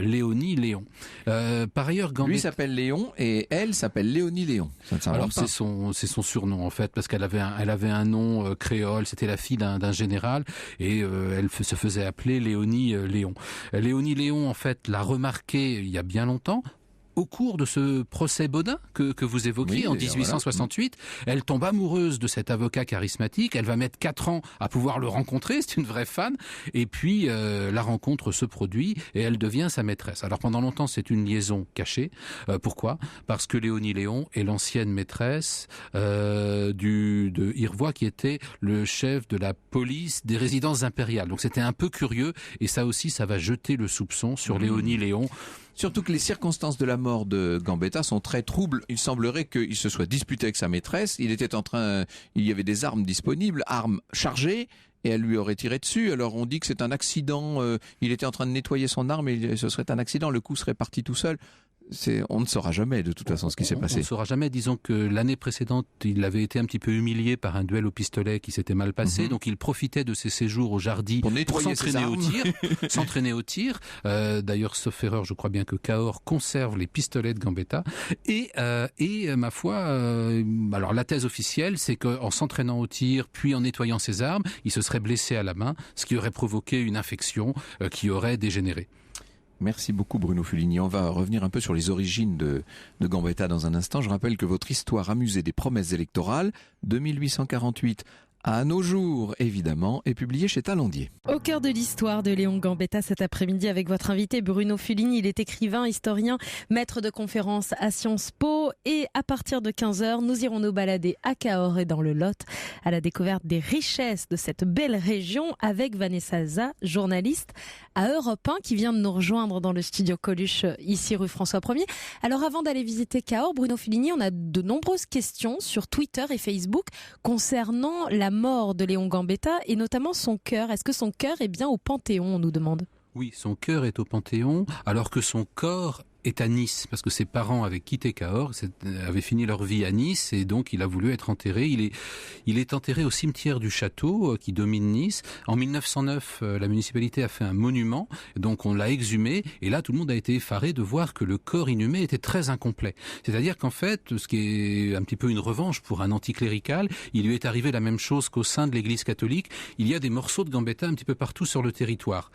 Léonie Léon. Par ailleurs, Gambetta... Lui s'appelle Léon et elle s'appelle Léonie Léon. Alors c'est son surnom en fait, parce qu'elle avait un nom créole, c'était la fille d'un général, et elle se faisait appeler Léonie Léon. Léonie Léon en fait l'a remarqué il y a bien longtemps, au cours de ce procès Baudin que vous évoquiez en 1868, elle tombe amoureuse de cet avocat charismatique, elle va mettre 4 ans à pouvoir le rencontrer, c'est une vraie fan, et puis la rencontre se produit et elle devient sa maîtresse. Alors pendant longtemps c'est une liaison cachée. Pourquoi ? Parce que Léonie Léon est l'ancienne maîtresse de Irvois, qui était le chef de la police des résidences impériales. Donc c'était un peu curieux, et ça aussi ça va jeter le soupçon sur Léonie Léon. Surtout que les circonstances de la mort de Gambetta sont très troubles. Il semblerait qu'il se soit disputé avec sa maîtresse. Il y avait des armes disponibles, armes chargées, et elle lui aurait tiré dessus. Alors on dit que c'est un accident. Il était en train de nettoyer son arme et ce serait un accident. Le coup serait parti tout seul. On ne saura jamais de toute façon ce qui s'est passé. On ne saura jamais. Disons que l'année précédente, il avait été un petit peu humilié par un duel au pistolet qui s'était mal passé. Donc il profitait de ses séjours au Jardis pour s'entraîner au tir. D'ailleurs, sauf erreur, je crois bien que Cahors conserve les pistolets de Gambetta. Et ma foi, alors la thèse officielle, c'est qu'en s'entraînant au tir, puis en nettoyant ses armes, il se serait blessé à la main, ce qui aurait provoqué une infection qui aurait dégénéré. Merci beaucoup Bruno Fuligny. On va revenir un peu sur les origines de Gambetta dans un instant. Je rappelle que votre histoire amusée des promesses électorales de 1848 à nos jours, évidemment, est publiée chez Talandier. Au cœur de l'histoire de Léon Gambetta cet après-midi avec votre invité Bruno Fuligny. Il est écrivain, historien, maître de conférences à Sciences Po. Et à partir de 15h, nous irons nous balader à Cahors et dans le Lot à la découverte des richesses de cette belle région avec Vanessa Za, journaliste à Europe 1 qui vient de nous rejoindre dans le studio Coluche ici rue François 1er. Alors avant d'aller visiter Cahors, Bruno Fuligny, on a de nombreuses questions sur Twitter et Facebook concernant la mort de Léon Gambetta et notamment son cœur. Est-ce que son cœur est bien au Panthéon, on nous demande ? Oui, son cœur est au Panthéon, alors que son corps est à Nice, parce que ses parents avaient quitté Cahors, avaient fini leur vie à Nice, et donc il a voulu être enterré. Il est enterré au cimetière du château qui domine Nice. En 1909, la municipalité a fait un monument, donc on l'a exhumé, et là tout le monde a été effaré de voir que le corps inhumé était très incomplet. C'est-à-dire qu'en fait, ce qui est un petit peu une revanche pour un anticlérical, il lui est arrivé la même chose qu'au sein de l'Église catholique. Il y a des morceaux de Gambetta un petit peu partout sur le territoire.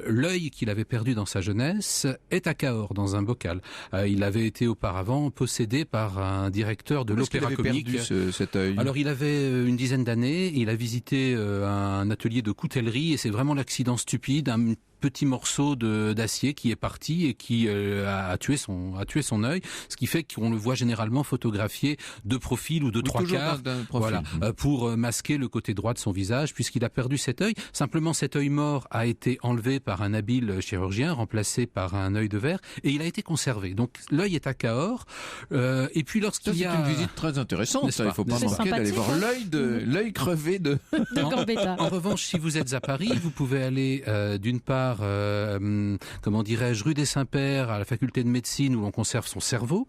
L'œil qu'il avait perdu dans sa jeunesse est à Cahors, dans un bocal. Il avait été auparavant possédé par un directeur de l'Opéra Comique. Cet œil. Alors il avait une dizaine d'années, il a visité un atelier de coutellerie et c'est vraiment l'accident stupide, un petit morceau d'acier qui est parti et qui a tué son œil, ce qui fait qu'on le voit généralement photographié de profil ou de trois quarts, voilà, pour masquer le côté droit de son visage, puisqu'il a perdu cet œil. Simplement, cet œil mort a été enlevé par un habile chirurgien, remplacé par un œil de verre, et il a été conservé. Donc l'œil est à Cahors. Et puis lorsqu'il y a une visite très intéressante, ça, il faut pas manquer d'aller voir l'œil crevé de Gambetta. En revanche, si vous êtes à Paris, vous pouvez aller d'une part comment dirais-je, rue des Saints-Pères, à la faculté de médecine où l'on conserve son cerveau.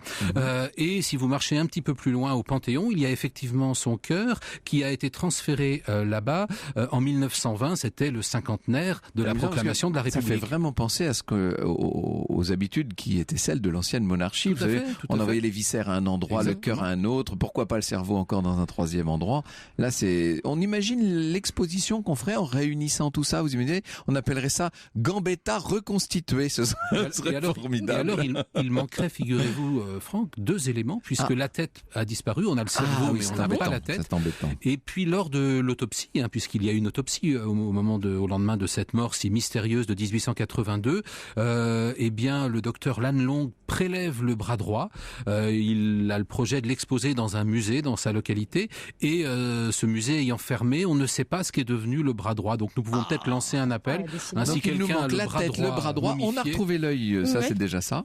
Et si vous marchez un petit peu plus loin au Panthéon, il y a effectivement son cœur qui a été transféré là-bas en 1920. C'était le cinquantenaire de la proclamation de la République. Ça fait vraiment penser à aux habitudes qui étaient celles de l'ancienne monarchie. Vous savez, on envoyait les viscères à un endroit, le cœur à un autre. Pourquoi pas le cerveau encore dans un troisième endroit? Là, on imagine l'exposition qu'on ferait en réunissant tout ça. Vous imaginez? On appellerait ça Gambetta reconstitué, ce serait formidable. Et alors, il manquerait, figurez-vous, Franck, deux éléments, puisque la tête a disparu, on a le cerveau, mais on n'a pas la tête. C'est embêtant. Et puis, lors de l'autopsie, puisqu'il y a une autopsie au lendemain de cette mort si mystérieuse de 1882, eh bien, le docteur Lannelongue prélève le bras droit. Il a le projet de l'exposer dans un musée, dans sa localité, et ce musée ayant fermé, on ne sait pas ce qu'est devenu le bras droit. Donc, nous pouvons peut-être lancer un appel, ainsi qu'il nous manque la tête, le bras droit. On a retrouvé l'œil, ça c'est déjà ça.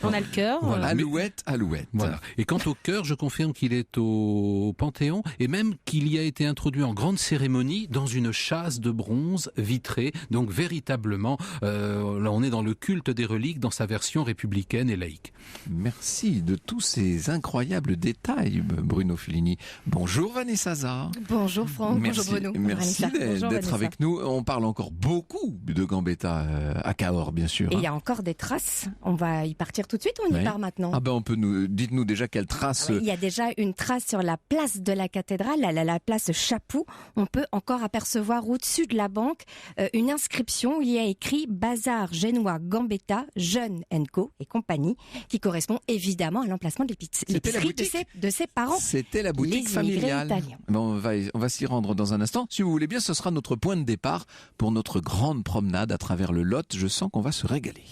On a le cœur. Voilà. Alouette. Voilà. Et quant au cœur, je confirme qu'il est au Panthéon et même qu'il y a été introduit en grande cérémonie dans une châsse de bronze vitrée. Donc véritablement, là on est dans le culte des reliques dans sa version républicaine et laïque. Merci de tous ces incroyables détails, Bruno Fulini. Bonjour Vanessa Zah. Bonjour Franck. Merci, bonjour Bruno. Merci d'être avec nous. On parle encore beaucoup de Gambetta à Cahors, bien sûr. Et il y a encore des traces. On va y partir tout de suite ou on y part maintenant? On peut dites-nous déjà quelle trace. Il y a déjà une trace sur la place de la cathédrale, la place Chapoux. On peut encore apercevoir au-dessus de la banque une inscription où il y a écrit Bazar génois Gambetta, Jeune Co et compagnie, qui correspond évidemment à l'emplacement de l'épicerie de ses parents. C'était la boutique familiale. On va s'y rendre dans un instant. Si vous voulez bien, ce sera notre point de départ pour notre grande promenade à travers le Lot. Je sens qu'on va se régaler.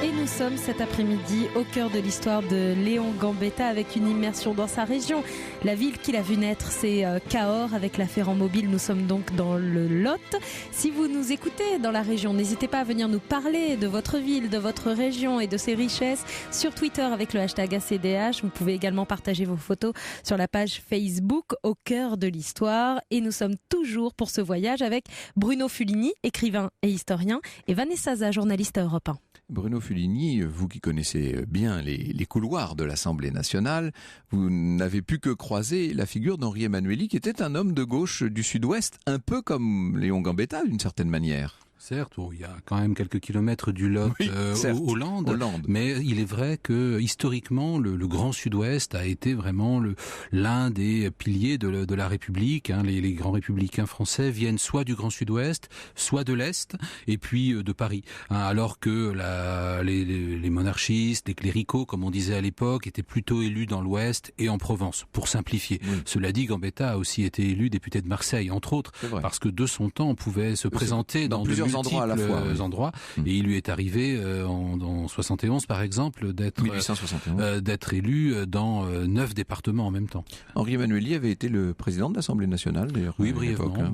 Et nous sommes cet après-midi au cœur de l'histoire de Léon Gambetta avec une immersion dans sa région. La ville qu'il a vu naître, c'est Cahors avec la Ferrand-Mobile. Nous sommes donc dans le Lot. Si vous nous écoutez dans la région, n'hésitez pas à venir nous parler de votre ville, de votre région et de ses richesses sur Twitter avec le hashtag ACDH. Vous pouvez également partager vos photos sur la page Facebook au cœur de l'histoire. Et nous sommes toujours pour ce voyage avec Bruno Fulini, écrivain et historien, et Vanessa Zah, journaliste à Europe 1. Bruno Fulini, vous qui connaissez bien les couloirs de l'Assemblée nationale, vous n'avez pu que croiser la figure d'Henri Emmanuelli, qui était un homme de gauche du Sud-Ouest, un peu comme Léon Gambetta d'une certaine manière. Certes, il y a quand même quelques kilomètres du Lot au Landes, mais il est vrai que historiquement, le Grand Sud-Ouest a été vraiment l'un des piliers de la République. Les grands républicains français viennent soit du Grand Sud-Ouest, soit de l'Est, et puis de Paris. Alors que les monarchistes, les cléricaux, comme on disait à l'époque, étaient plutôt élus dans l'Ouest et en Provence, pour simplifier. Cela dit, Gambetta a aussi été élu député de Marseille, entre autres, parce que de son temps, on pouvait se présenter dans plusieurs endroits à la fois, et il lui est arrivé en 71 par exemple d'être élu dans 9 départements en même temps. Henri Emmanuelli avait été le président de l'Assemblée nationale d'ailleurs. Oui, brièvement.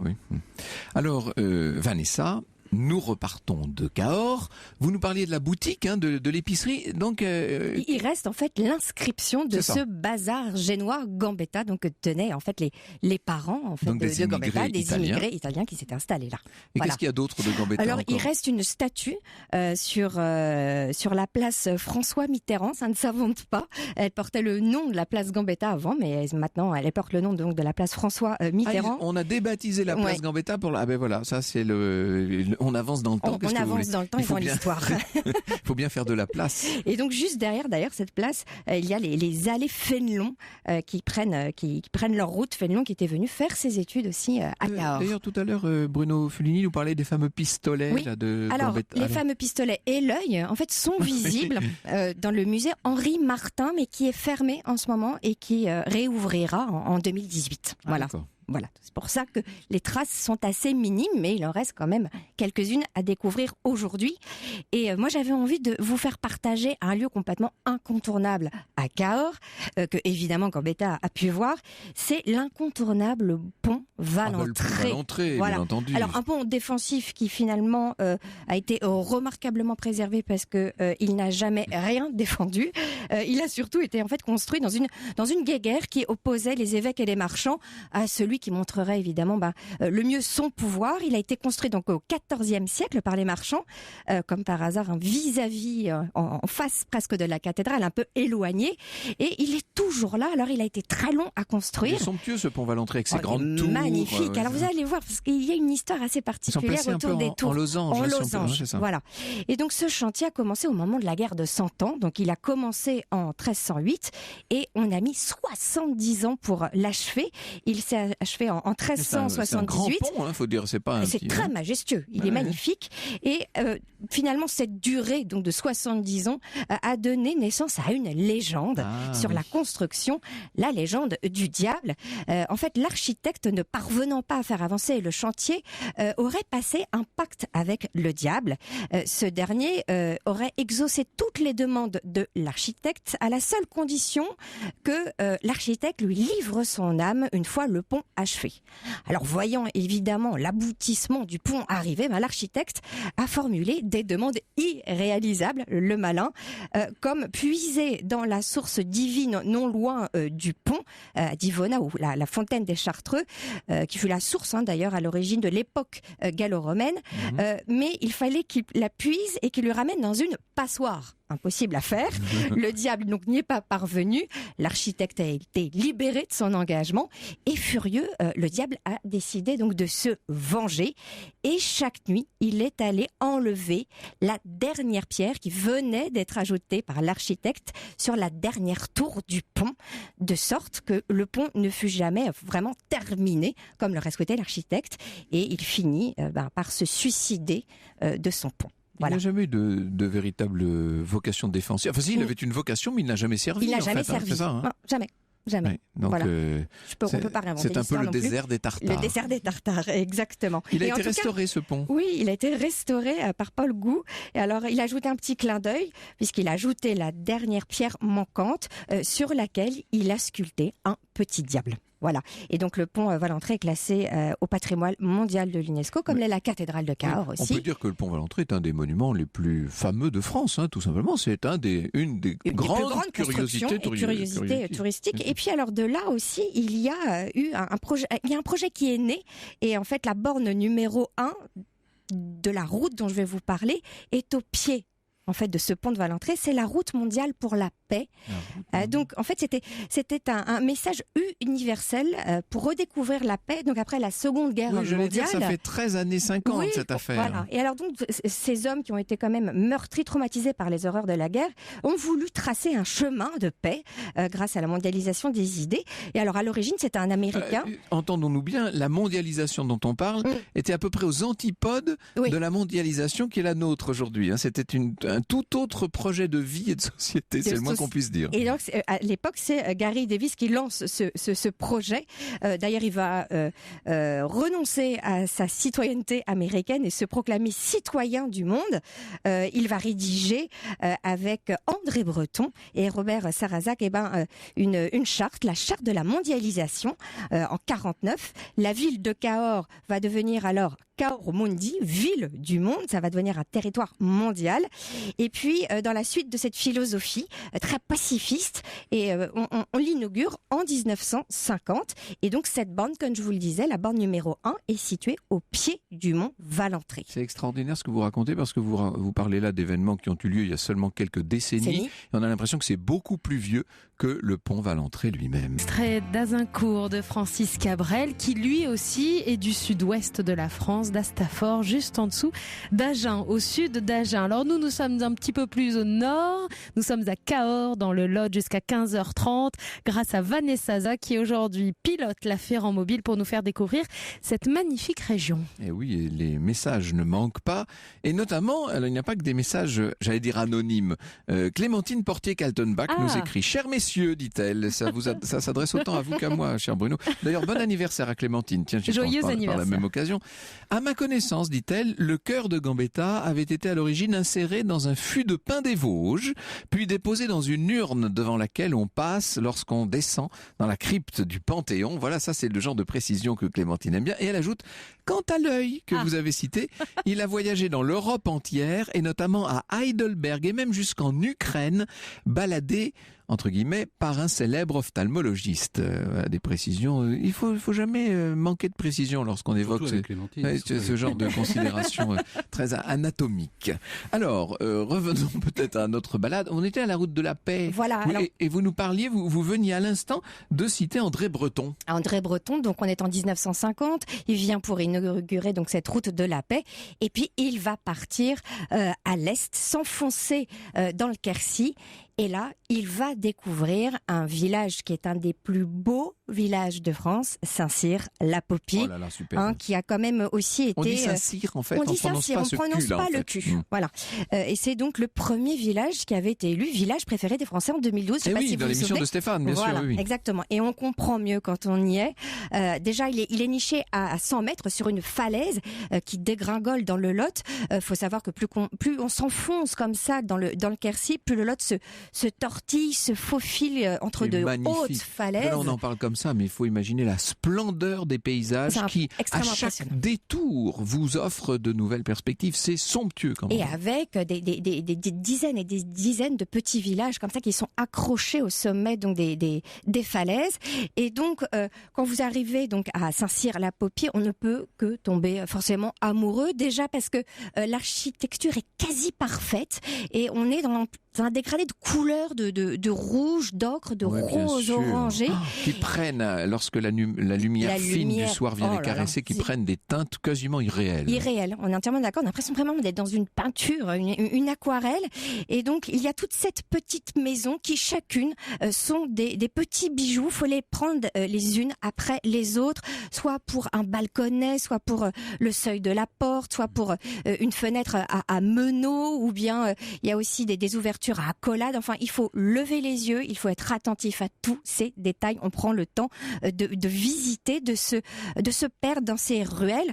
Alors Vanessa, Nous repartons de Cahors. Vous nous parliez de la boutique, de l'épicerie. Donc, il reste en fait l'inscription de ce bazar génois Gambetta, donc que tenaient en fait les parents en fait de Gambetta, des immigrés italiens qui s'étaient installés là. Et qu'est-ce qu'il y a d'autre de Gambetta? Alors encore il reste une statue sur la place François Mitterrand. Ça ne s'invente pas. Elle portait le nom de la place Gambetta avant, mais maintenant elle porte le nom donc de la place François Mitterrand. On a débaptisé la place Gambetta pour ben voilà, ça c'est on avance dans le temps. On avance dans le temps et dans l'histoire. Il faut bien faire de la place. Et donc juste derrière, d'ailleurs, cette place, il y a les allées Fénelon qui prennent leur route. Fénelon qui était venu faire ses études aussi à Cahors. D'ailleurs, tout à l'heure, Bruno Fulini nous parlait des fameux pistolets de Alors, Gambetta. les fameux pistolets et l'œil, en fait, sont visibles dans le musée Henri Martin, mais qui est fermé en ce moment et qui réouvrira en 2018. Voilà. D'accord. Voilà, c'est pour ça que les traces sont assez minimes, mais il en reste quand même quelques-unes à découvrir aujourd'hui. Et moi, j'avais envie de vous faire partager un lieu complètement incontournable à Cahors, que évidemment Gambetta a pu voir. C'est l'incontournable pont Valentré. Le pont Valentré, voilà. Bien entendu. Alors un pont défensif qui finalement a été remarquablement préservé parce que il n'a jamais rien défendu. Il a surtout été en fait construit dans une guéguerre qui opposait les évêques et les marchands à celui qui montrerait évidemment le mieux son pouvoir. Il a été construit donc au XIVe siècle par les marchands, comme par hasard un vis-à-vis en face presque de la cathédrale, un peu éloigné. Et il est toujours là. Alors il a été très long à construire. Il est somptueux ce pont Valentré avec ses grandes tours. Magnifique. Alors vous allez voir parce qu'il y a une histoire assez particulière autour des tours. En losange. C'est ça. Voilà. Et donc ce chantier a commencé au moment de la guerre de 100 ans. Donc il a commencé en 1308 et on a mis 70 ans pour l'achever. Il s'est achevé en 1378. C'est un grand pont, faut dire, c'est pas un C'est petit, très majestueux, il est magnifique. Et finalement, cette durée donc de 70 ans a donné naissance à une légende sur la construction, la légende du diable. En fait, l'architecte, ne parvenant pas à faire avancer le chantier, aurait passé un pacte avec le diable. Ce dernier aurait exaucé toutes les demandes de l'architecte à la seule condition que l'architecte lui livre son âme une fois le pont achevé. Alors, voyant évidemment l'aboutissement du pont arriver, l'architecte a formulé des demandes irréalisables, le malin, comme puiser dans la source divine non loin du pont d'Ivona, ou la fontaine des Chartreux, qui fut la source d'ailleurs à l'origine de l'époque gallo-romaine, mais il fallait qu'il la puise et qu'il le ramène dans une passoire. Impossible à faire. Le diable donc n'y est pas parvenu. L'architecte a été libéré de son engagement et furieux, le diable a décidé donc de se venger. Et chaque nuit, il est allé enlever la dernière pierre qui venait d'être ajoutée par l'architecte sur la dernière tour du pont, de sorte que le pont ne fut jamais vraiment terminé comme l'aurait souhaité l'architecte. Et il finit par se suicider de son pont. Voilà. Il n'a jamais eu de véritable vocation défensive. Enfin, si, il avait une vocation, mais il n'a jamais servi. Il n'a jamais servi. C'est ça, non, jamais. Jamais. Ouais, donc, voilà. On peut pas réinventer c'est un peu le désert des Tartares. Le désert des Tartares, exactement. Il a été restauré, ce pont. Oui, il a été restauré par Paul Gou. Et alors, il a ajouté un petit clin d'œil, puisqu'il a ajouté la dernière pierre manquante sur laquelle il a sculpté un petit diable. Voilà. Et donc le pont Valentré est classé au patrimoine mondial de l'UNESCO, comme l'est la cathédrale de Cahors aussi. On peut dire que le pont Valentré est un des monuments les plus fameux de France, tout simplement. C'est une des grandes curiosités touristiques. Et puis alors de là aussi, il y a eu un projet qui est né. Et en fait, la borne numéro 1 de la route dont je vais vous parler est au pied en fait de ce pont de Valentré. C'est la route mondiale pour la paix. Donc en fait c'était un message universel pour redécouvrir la paix. Donc après la Seconde Guerre mondiale. Dire, ça fait 13 années 50 cette affaire. Voilà. Et alors donc ces hommes qui ont été quand même meurtris, traumatisés par les horreurs de la guerre, ont voulu tracer un chemin de paix grâce à la mondialisation des idées. Et alors à l'origine c'était un Américain. Entendons-nous bien, la mondialisation dont on parle était à peu près aux antipodes de la mondialisation qui est la nôtre aujourd'hui. C'était un tout autre projet de vie et de société, c'est le moins qu'on puisse dire. Et donc, à l'époque, c'est Gary Davis qui lance ce projet. D'ailleurs, il va renoncer à sa citoyenneté américaine et se proclamer citoyen du monde. Il va rédiger avec André Breton et Robert Sarrazac une charte, la charte de la mondialisation en 49. La ville de Cahors va devenir alors Cahors Mundi, ville du monde, ça va devenir un territoire mondial. Et puis, dans la suite de cette philosophie très pacifiste, et on l'inaugure en 1950. Et donc, cette borne, comme je vous le disais, la borne numéro 1 est située au pied du mont Valentré. C'est extraordinaire ce que vous racontez parce que vous parlez là d'événements qui ont eu lieu il y a seulement quelques décennies. Et on a l'impression que c'est beaucoup plus vieux que le pont Valentré lui-même. Extrait d'Azincourt de Francis Cabrel, qui lui aussi est du sud-ouest de la France, d'Astafort, juste en dessous d'Agen, au sud d'Agen. Alors nous sommes un petit peu plus au nord, nous sommes à Cahors, dans le Lot, jusqu'à 15h30, grâce à Vanessa Za, qui aujourd'hui pilote la Ferrand-Mobile pour nous faire découvrir cette magnifique région. Et oui, les messages ne manquent pas, et notamment, alors, il n'y a pas que des messages, j'allais dire anonymes. Clémentine Portier-Kaltenbach nous écrit « Chers messieurs, dit-elle, ça s'adresse autant à vous qu'à moi, cher Bruno. D'ailleurs, bon anniversaire à Clémentine. Tiens, joyeux anniversaire. Par la même occasion. À ma connaissance, dit-elle, le cœur de Gambetta avait été à l'origine inséré dans un fût de pain des Vosges, puis déposé dans une urne devant laquelle on passe lorsqu'on descend dans la crypte du Panthéon. Voilà, ça c'est le genre de précision que Clémentine aime bien. Et elle ajoute, quant à l'œil que vous avez cité, il a voyagé dans l'Europe entière et notamment à Heidelberg et même jusqu'en Ukraine, baladé entre guillemets, par un célèbre ophtalmologiste. Des précisions. Il faut jamais manquer de précision lorsqu'on évoque ce genre de considération très anatomique. Alors, revenons peut-être à notre balade. On était à la route de la Paix. Voilà. Alors... Et vous nous parliez, vous veniez à l'instant de citer André Breton. André Breton, donc on est en 1950. Il vient pour inaugurer donc cette route de la Paix. Et puis, il va partir à l'est, s'enfoncer dans le Quercy. Et là, il va découvrir un village qui est un des plus beaux villages de France, Saint-Cyr-la-Popie, oh là là, super. Qui a quand même aussi été... On dit Saint-Cyr en fait, on dit Saint-Cyr, on ne prononce pas le cul. Voilà. Et c'est donc le premier village qui avait été élu village préféré des Français en 2012. Et oui, dans l'émission de Stéphane, bien sûr. Oui. Exactement. Et on comprend mieux quand on y est. Déjà, il est niché à 100 mètres sur une falaise qui dégringole dans le Lot. Faut savoir que plus on s'enfonce comme ça dans le Quercy, plus le Lot se tortille, se faufile entre de hautes falaises. Là, on en parle comme ça, mais il faut imaginer la splendeur des paysages qui, à chaque détour, vous offrent de nouvelles perspectives. C'est somptueux quand même. Et avec des dizaines et des dizaines de petits villages comme ça qui sont accrochés au sommet donc des falaises. Et donc, quand vous arrivez donc à Saint-Cyr-la-Popie, on ne peut que tomber forcément amoureux. Déjà parce que l'architecture est quasi parfaite et on est dans un dégradé de couleurs de rouge, d'ocre, de rose orangé. Qui prennent, lorsque la lumière fine du soir vient les caresser, qui prennent des teintes quasiment irréelles. Irréelles, on est entièrement d'accord. On a l'impression vraiment d'être dans une peinture, une aquarelle. Et donc, il y a toute cette petite maison qui, chacune, sont des petits bijoux. Il faut les prendre les unes après les autres, soit pour un balconnet, soit pour le seuil de la porte, soit pour une fenêtre à meneaux, ou bien il y a aussi des ouvertures à accolade. Enfin, il faut lever les yeux, il faut être attentif à tous ces détails. On prend le temps de visiter, de se perdre dans ces ruelles,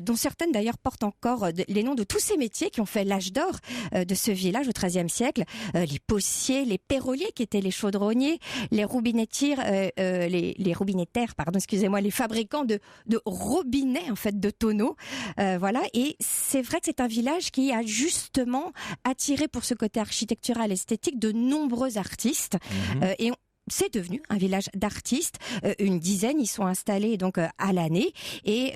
dont certaines d'ailleurs portent encore les noms de tous ces métiers qui ont fait l'âge d'or de ce village au XIIIe siècle. Les potiers, les perroliers qui étaient les chaudronniers, les robinettières, les robinettaires, excusez-moi, les fabricants de robinets en fait, de tonneaux. Voilà. Et c'est vrai que c'est un village qui a justement attiré pour ce côté architectural esthétique de nombreux artistes. Et c'est devenu un village d'artistes. Une dizaine y sont installés donc à l'année et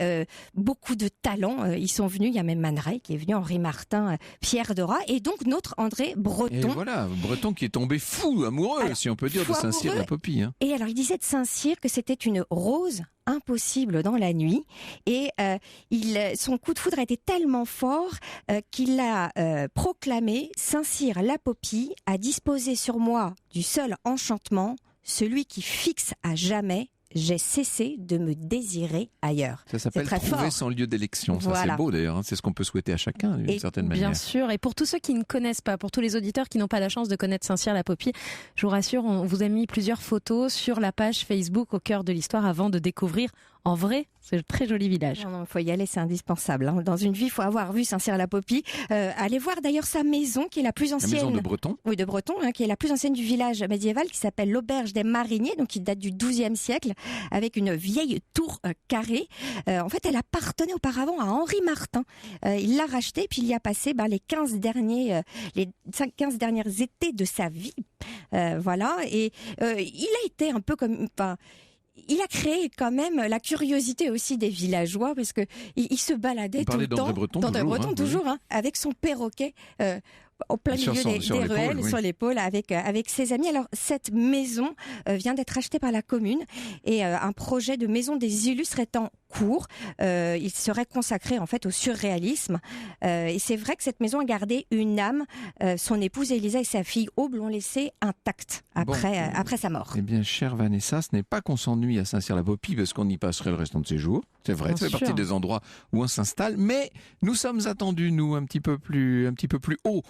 beaucoup de talents y sont venus. Il y a même Man Ray qui est venu, Henri Martin, Pierre Dorat et donc notre André Breton. Et voilà, Breton qui est tombé fou amoureux, alors, si on peut dire, de Saint-Cyr-la-Popie. Hein. Et alors il disait de Saint-Cyr que c'était une rose impossible dans la nuit et son coup de foudre a été tellement fort qu'il a proclamé Saint-Cyr-la-Popie a disposé sur moi du seul enchantement, celui qui fixe à jamais. J'ai cessé de me désirer ailleurs. Ça s'appelle trouver son lieu d'élection. Ça, voilà. C'est beau d'ailleurs. Hein. C'est ce qu'on peut souhaiter à chacun d'une certaine manière. Bien sûr. Et pour tous ceux qui ne connaissent pas, pour tous les auditeurs qui n'ont pas la chance de connaître Saint-Cyr-la-Popie, je vous rassure, on vous a mis plusieurs photos sur la page Facebook Au cœur de l'histoire avant de découvrir en vrai. C'est un très joli village. Il faut y aller, c'est indispensable. Hein. Dans une vie, il faut avoir vu Saint-Cyr-la-Popie. Allez voir d'ailleurs sa maison, qui est la plus ancienne. La maison de Breton. Oui, de Breton, hein, qui est la plus ancienne du village médiéval, qui s'appelle l'Auberge des Mariniers, donc qui date du XIIe siècle, avec une vieille tour carrée. En fait, elle appartenait auparavant à Henri Martin. Il l'a rachetée, puis il y a passé les 15 dernières étés de sa vie. Voilà, et il a été un peu comme... Il a créé quand même la curiosité aussi des villageois, parce que il se baladait tout le temps d'André Breton, toujours, avec son perroquet au plein milieu des ruelles, sur l'épaule, avec ses amis. Alors cette maison vient d'être achetée par la commune, et un projet de maison des illustres est en cours. Il serait consacré en fait au surréalisme, et c'est vrai que cette maison a gardé une âme. Son épouse Élisa et sa fille Aube l'ont laissée intacte après sa mort. Eh bien, chère Vanessa, ce n'est pas qu'on s'ennuie à Saint-Cyr-la-Popie parce qu'on y passerait le restant de ses jours. C'est vrai, ça fait partie des endroits où on s'installe, mais nous sommes attendus, nous, un petit peu plus haut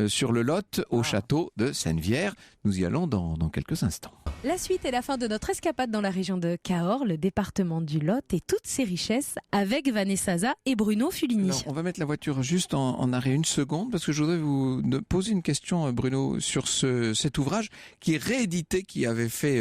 sur le Lot, au château de Sennevières. Nous y allons dans quelques instants. La suite est la fin de notre escapade dans la région de Cahors, le département du Lot et toutes ses richesses, avec Vanessa Za et Bruno Fuligny. Alors, on va mettre la voiture juste en arrêt une seconde, parce que je voudrais vous poser une question, Bruno, sur cet ouvrage qui est réédité, qui avait fait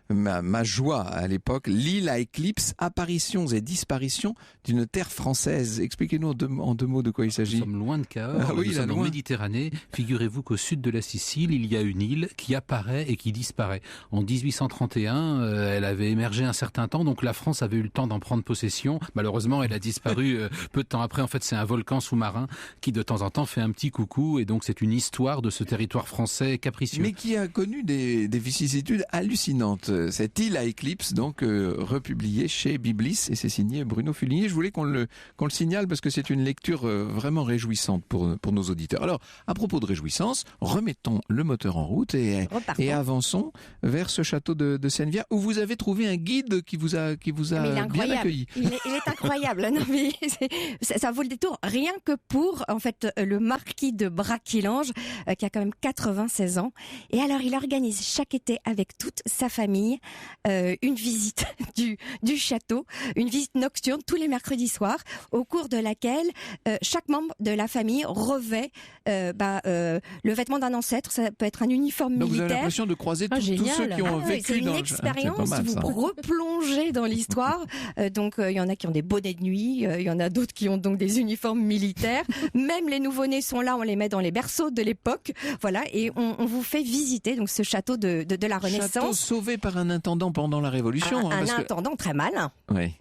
ma joie à l'époque, L'île à éclipse, apparitions et disparitions d'une terre française. Expliquez-nous en deux mots de quoi il s'agit. Nous sommes loin de Cahors, nous sommes en Méditerranée. Figurez-vous qu'au sud de la Sicile, il y a une île qui apparaît et qui disparaît. En 1831, elle avait émergé un certain temps, donc la France avait eu le temps d'en prendre possession. Malheureusement, elle a disparu peu de temps après. En fait, c'est un volcan sous-marin qui de temps en temps fait un petit coucou, et donc c'est une histoire de ce territoire français capricieux. Mais qui a connu des vicissitudes hallucinantes. Cette île à éclipse, donc republiée chez Biblis, et c'est signé Bruno Fuligny. Je voulais qu'on le signale parce que c'est une lecture vraiment réjouissante pour nos auditeurs. Alors, à propos de réjouissance, remettons le moteur en route et avançons vers ce château de Sennevières, où vous avez trouvé un guide qui vous a bien accueilli. Il est incroyable. Non, mais ça vaut le détour, rien que pour en fait le marquis de Braquillange, qui a quand même 96 ans. Et alors, il organise chaque été avec toute sa famille une visite du château, une visite nocturne tous les mercredis soirs, au cours de laquelle chaque membre de la famille revêt le vêtement d'un ancêtre. Ça peut être un uniforme militaire. Donc vous avez l'impression de croiser tous ceux qui ont vécu dans le... C'est une expérience, vous replongez dans l'histoire. Donc il y en a qui ont des bonnets de nuit, il y en a d'autres qui ont donc des uniformes militaires. Même les nouveau-nés sont là, on les met dans les berceaux de l'époque. Voilà, et on vous fait visiter donc ce château de la Renaissance. Château sauvé par un intendant pendant la Révolution. Un intendant très malin,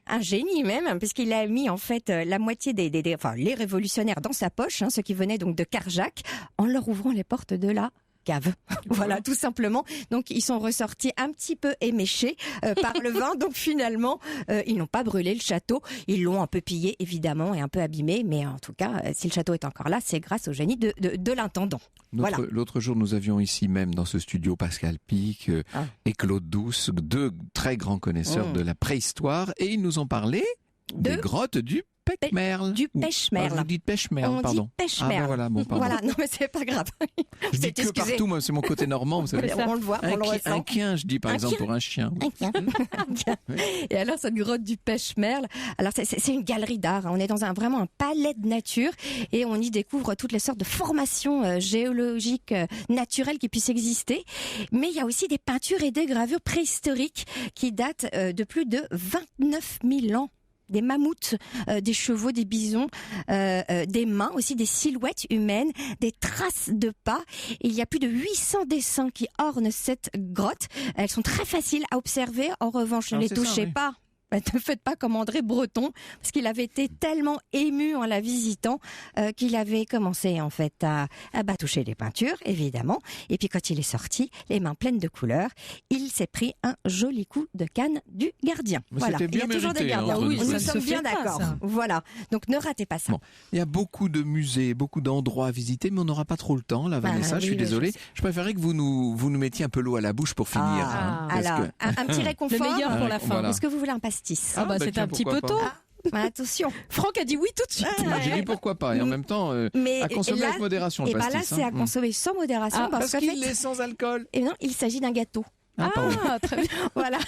un génie même, puisqu'il a mis en fait la moitié les révolutionnaires dans sa poche, ceux qui venaient donc de Carjac, en leur ouvrant les portes de la cave. Voilà, tout simplement. Donc, ils sont ressortis un petit peu éméchés par le vin. Donc, finalement, ils n'ont pas brûlé le château. Ils l'ont un peu pillé, évidemment, et un peu abîmé. Mais en tout cas, si le château est encore là, c'est grâce au génie de l'intendant. L'autre jour, nous avions ici même dans ce studio Pascal Pic et Claude Douce, deux très grands connaisseurs de la préhistoire. Et ils nous ont parlé des grottes du Pechmerle. Du Pechmerle. Vous dites Pechmerle, pardon. On dit Pechmerle. Pardon. Voilà, non mais c'est pas grave. Je dis que partout, moi, c'est mon côté normand, vous savez. On le voit, on le ressent. Un quien, je dis par exemple pour un chien. Un quien. Et alors, cette grotte du Pechmerle, alors c'est une galerie d'art. On est dans vraiment un palais de nature, et on y découvre toutes les sortes de formations géologiques naturelles qui puissent exister. Mais il y a aussi des peintures et des gravures préhistoriques qui datent de plus de 29 000 ans. Des mammouths, des chevaux, des bisons, des mains, aussi des silhouettes humaines, des traces de pas. Il y a plus de 800 dessins qui ornent cette grotte. Elles sont très faciles à observer. En revanche, ne les touchez pas. Ne faites pas comme André Breton, parce qu'il avait été tellement ému en la visitant qu'il avait commencé en fait à toucher les peintures, évidemment. Et puis quand il est sorti, les mains pleines de couleurs, il s'est pris un joli coup de canne du gardien. Mais voilà, il y a toujours des gardiens. Oui, nous sommes bien d'accord. Voilà, donc ne ratez pas ça. Bon. Il y a beaucoup de musées, beaucoup d'endroits à visiter, mais on n'aura pas trop le temps, là, Vanessa. Je suis désolé. Je préférais que vous nous mettiez un peu l'eau à la bouche pour finir. Alors, un petit réconfort. Le meilleur pour la fin. Est-ce que vous voulez un pastis? C'est un petit peu tôt. Attention. Franck a dit oui tout de suite. J'ai dit pourquoi pas. Et en même temps, à consommer avec modération, le pastis. Et là, c'est à consommer sans modération. Parce qu'il est sans alcool. Et non, il s'agit d'un gâteau. Ah, très bien. Voilà,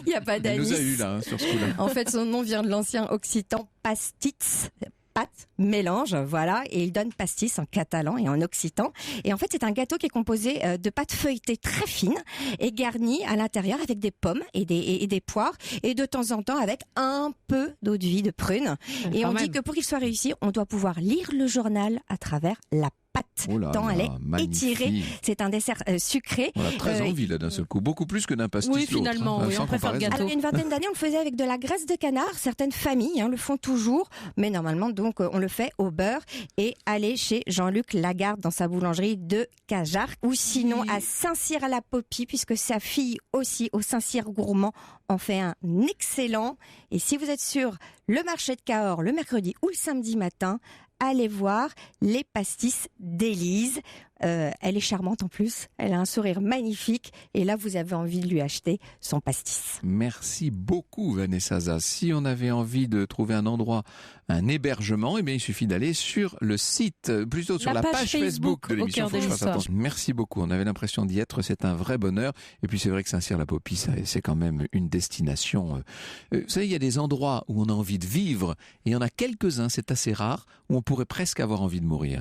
il n'y a pas Elle d'anis. nous a eu là, hein, sur ce coup-là. En fait, son nom vient de l'ancien occitan pastis, pâte, mélange, voilà, et il donne pastis en catalan et en occitan. Et en fait, c'est un gâteau qui est composé de pâte feuilletée très fine et garni à l'intérieur avec des pommes et des poires, et de temps en temps avec un peu d'eau de vie de prune. Et Quand on dit même. que pour qu'il soit réussi, on doit pouvoir lire le journal à travers la pâte, Oh là tant elle là, est magnifique. étirée. C'est un dessert sucré. On a très Euh, envie là d'un seul coup, beaucoup plus que d'un pastis. Oui, l'autre, finalement, oui, sans on préfère le comparaison. gâteau. Alors, il y a une vingtaine d'années, on le faisait avec de la graisse de canard. Certaines familles le font toujours, mais normalement, donc, on le fait au beurre. Et allez chez Jean-Luc Lagarde dans sa boulangerie de Cajarc, ou sinon à Saint-Cyr-à-la-Popie, puisque sa fille aussi au Saint-Cyr gourmand en fait un excellent. Et si vous êtes sur le marché de Cahors le mercredi ou le samedi matin, allez voir les pastis d'Élise. Elle est charmante en plus, elle a un sourire magnifique et là vous avez envie de lui acheter son pastis. Merci beaucoup Vanessa Zas. Si on avait envie de trouver un endroit, un hébergement, eh bien il suffit d'aller sur le site, plutôt sur la page Facebook de au l'émission cœur de Faut que je fasse l'histoire. attention. Merci beaucoup, on avait l'impression d'y être, c'est un vrai bonheur. Et puis c'est vrai que Saint-Cyr-la-Popie, c'est quand même une destination. Vous savez, il y a des endroits où on a envie de vivre et il y en a quelques-uns, c'est assez rare, où on pourrait presque avoir envie de mourir.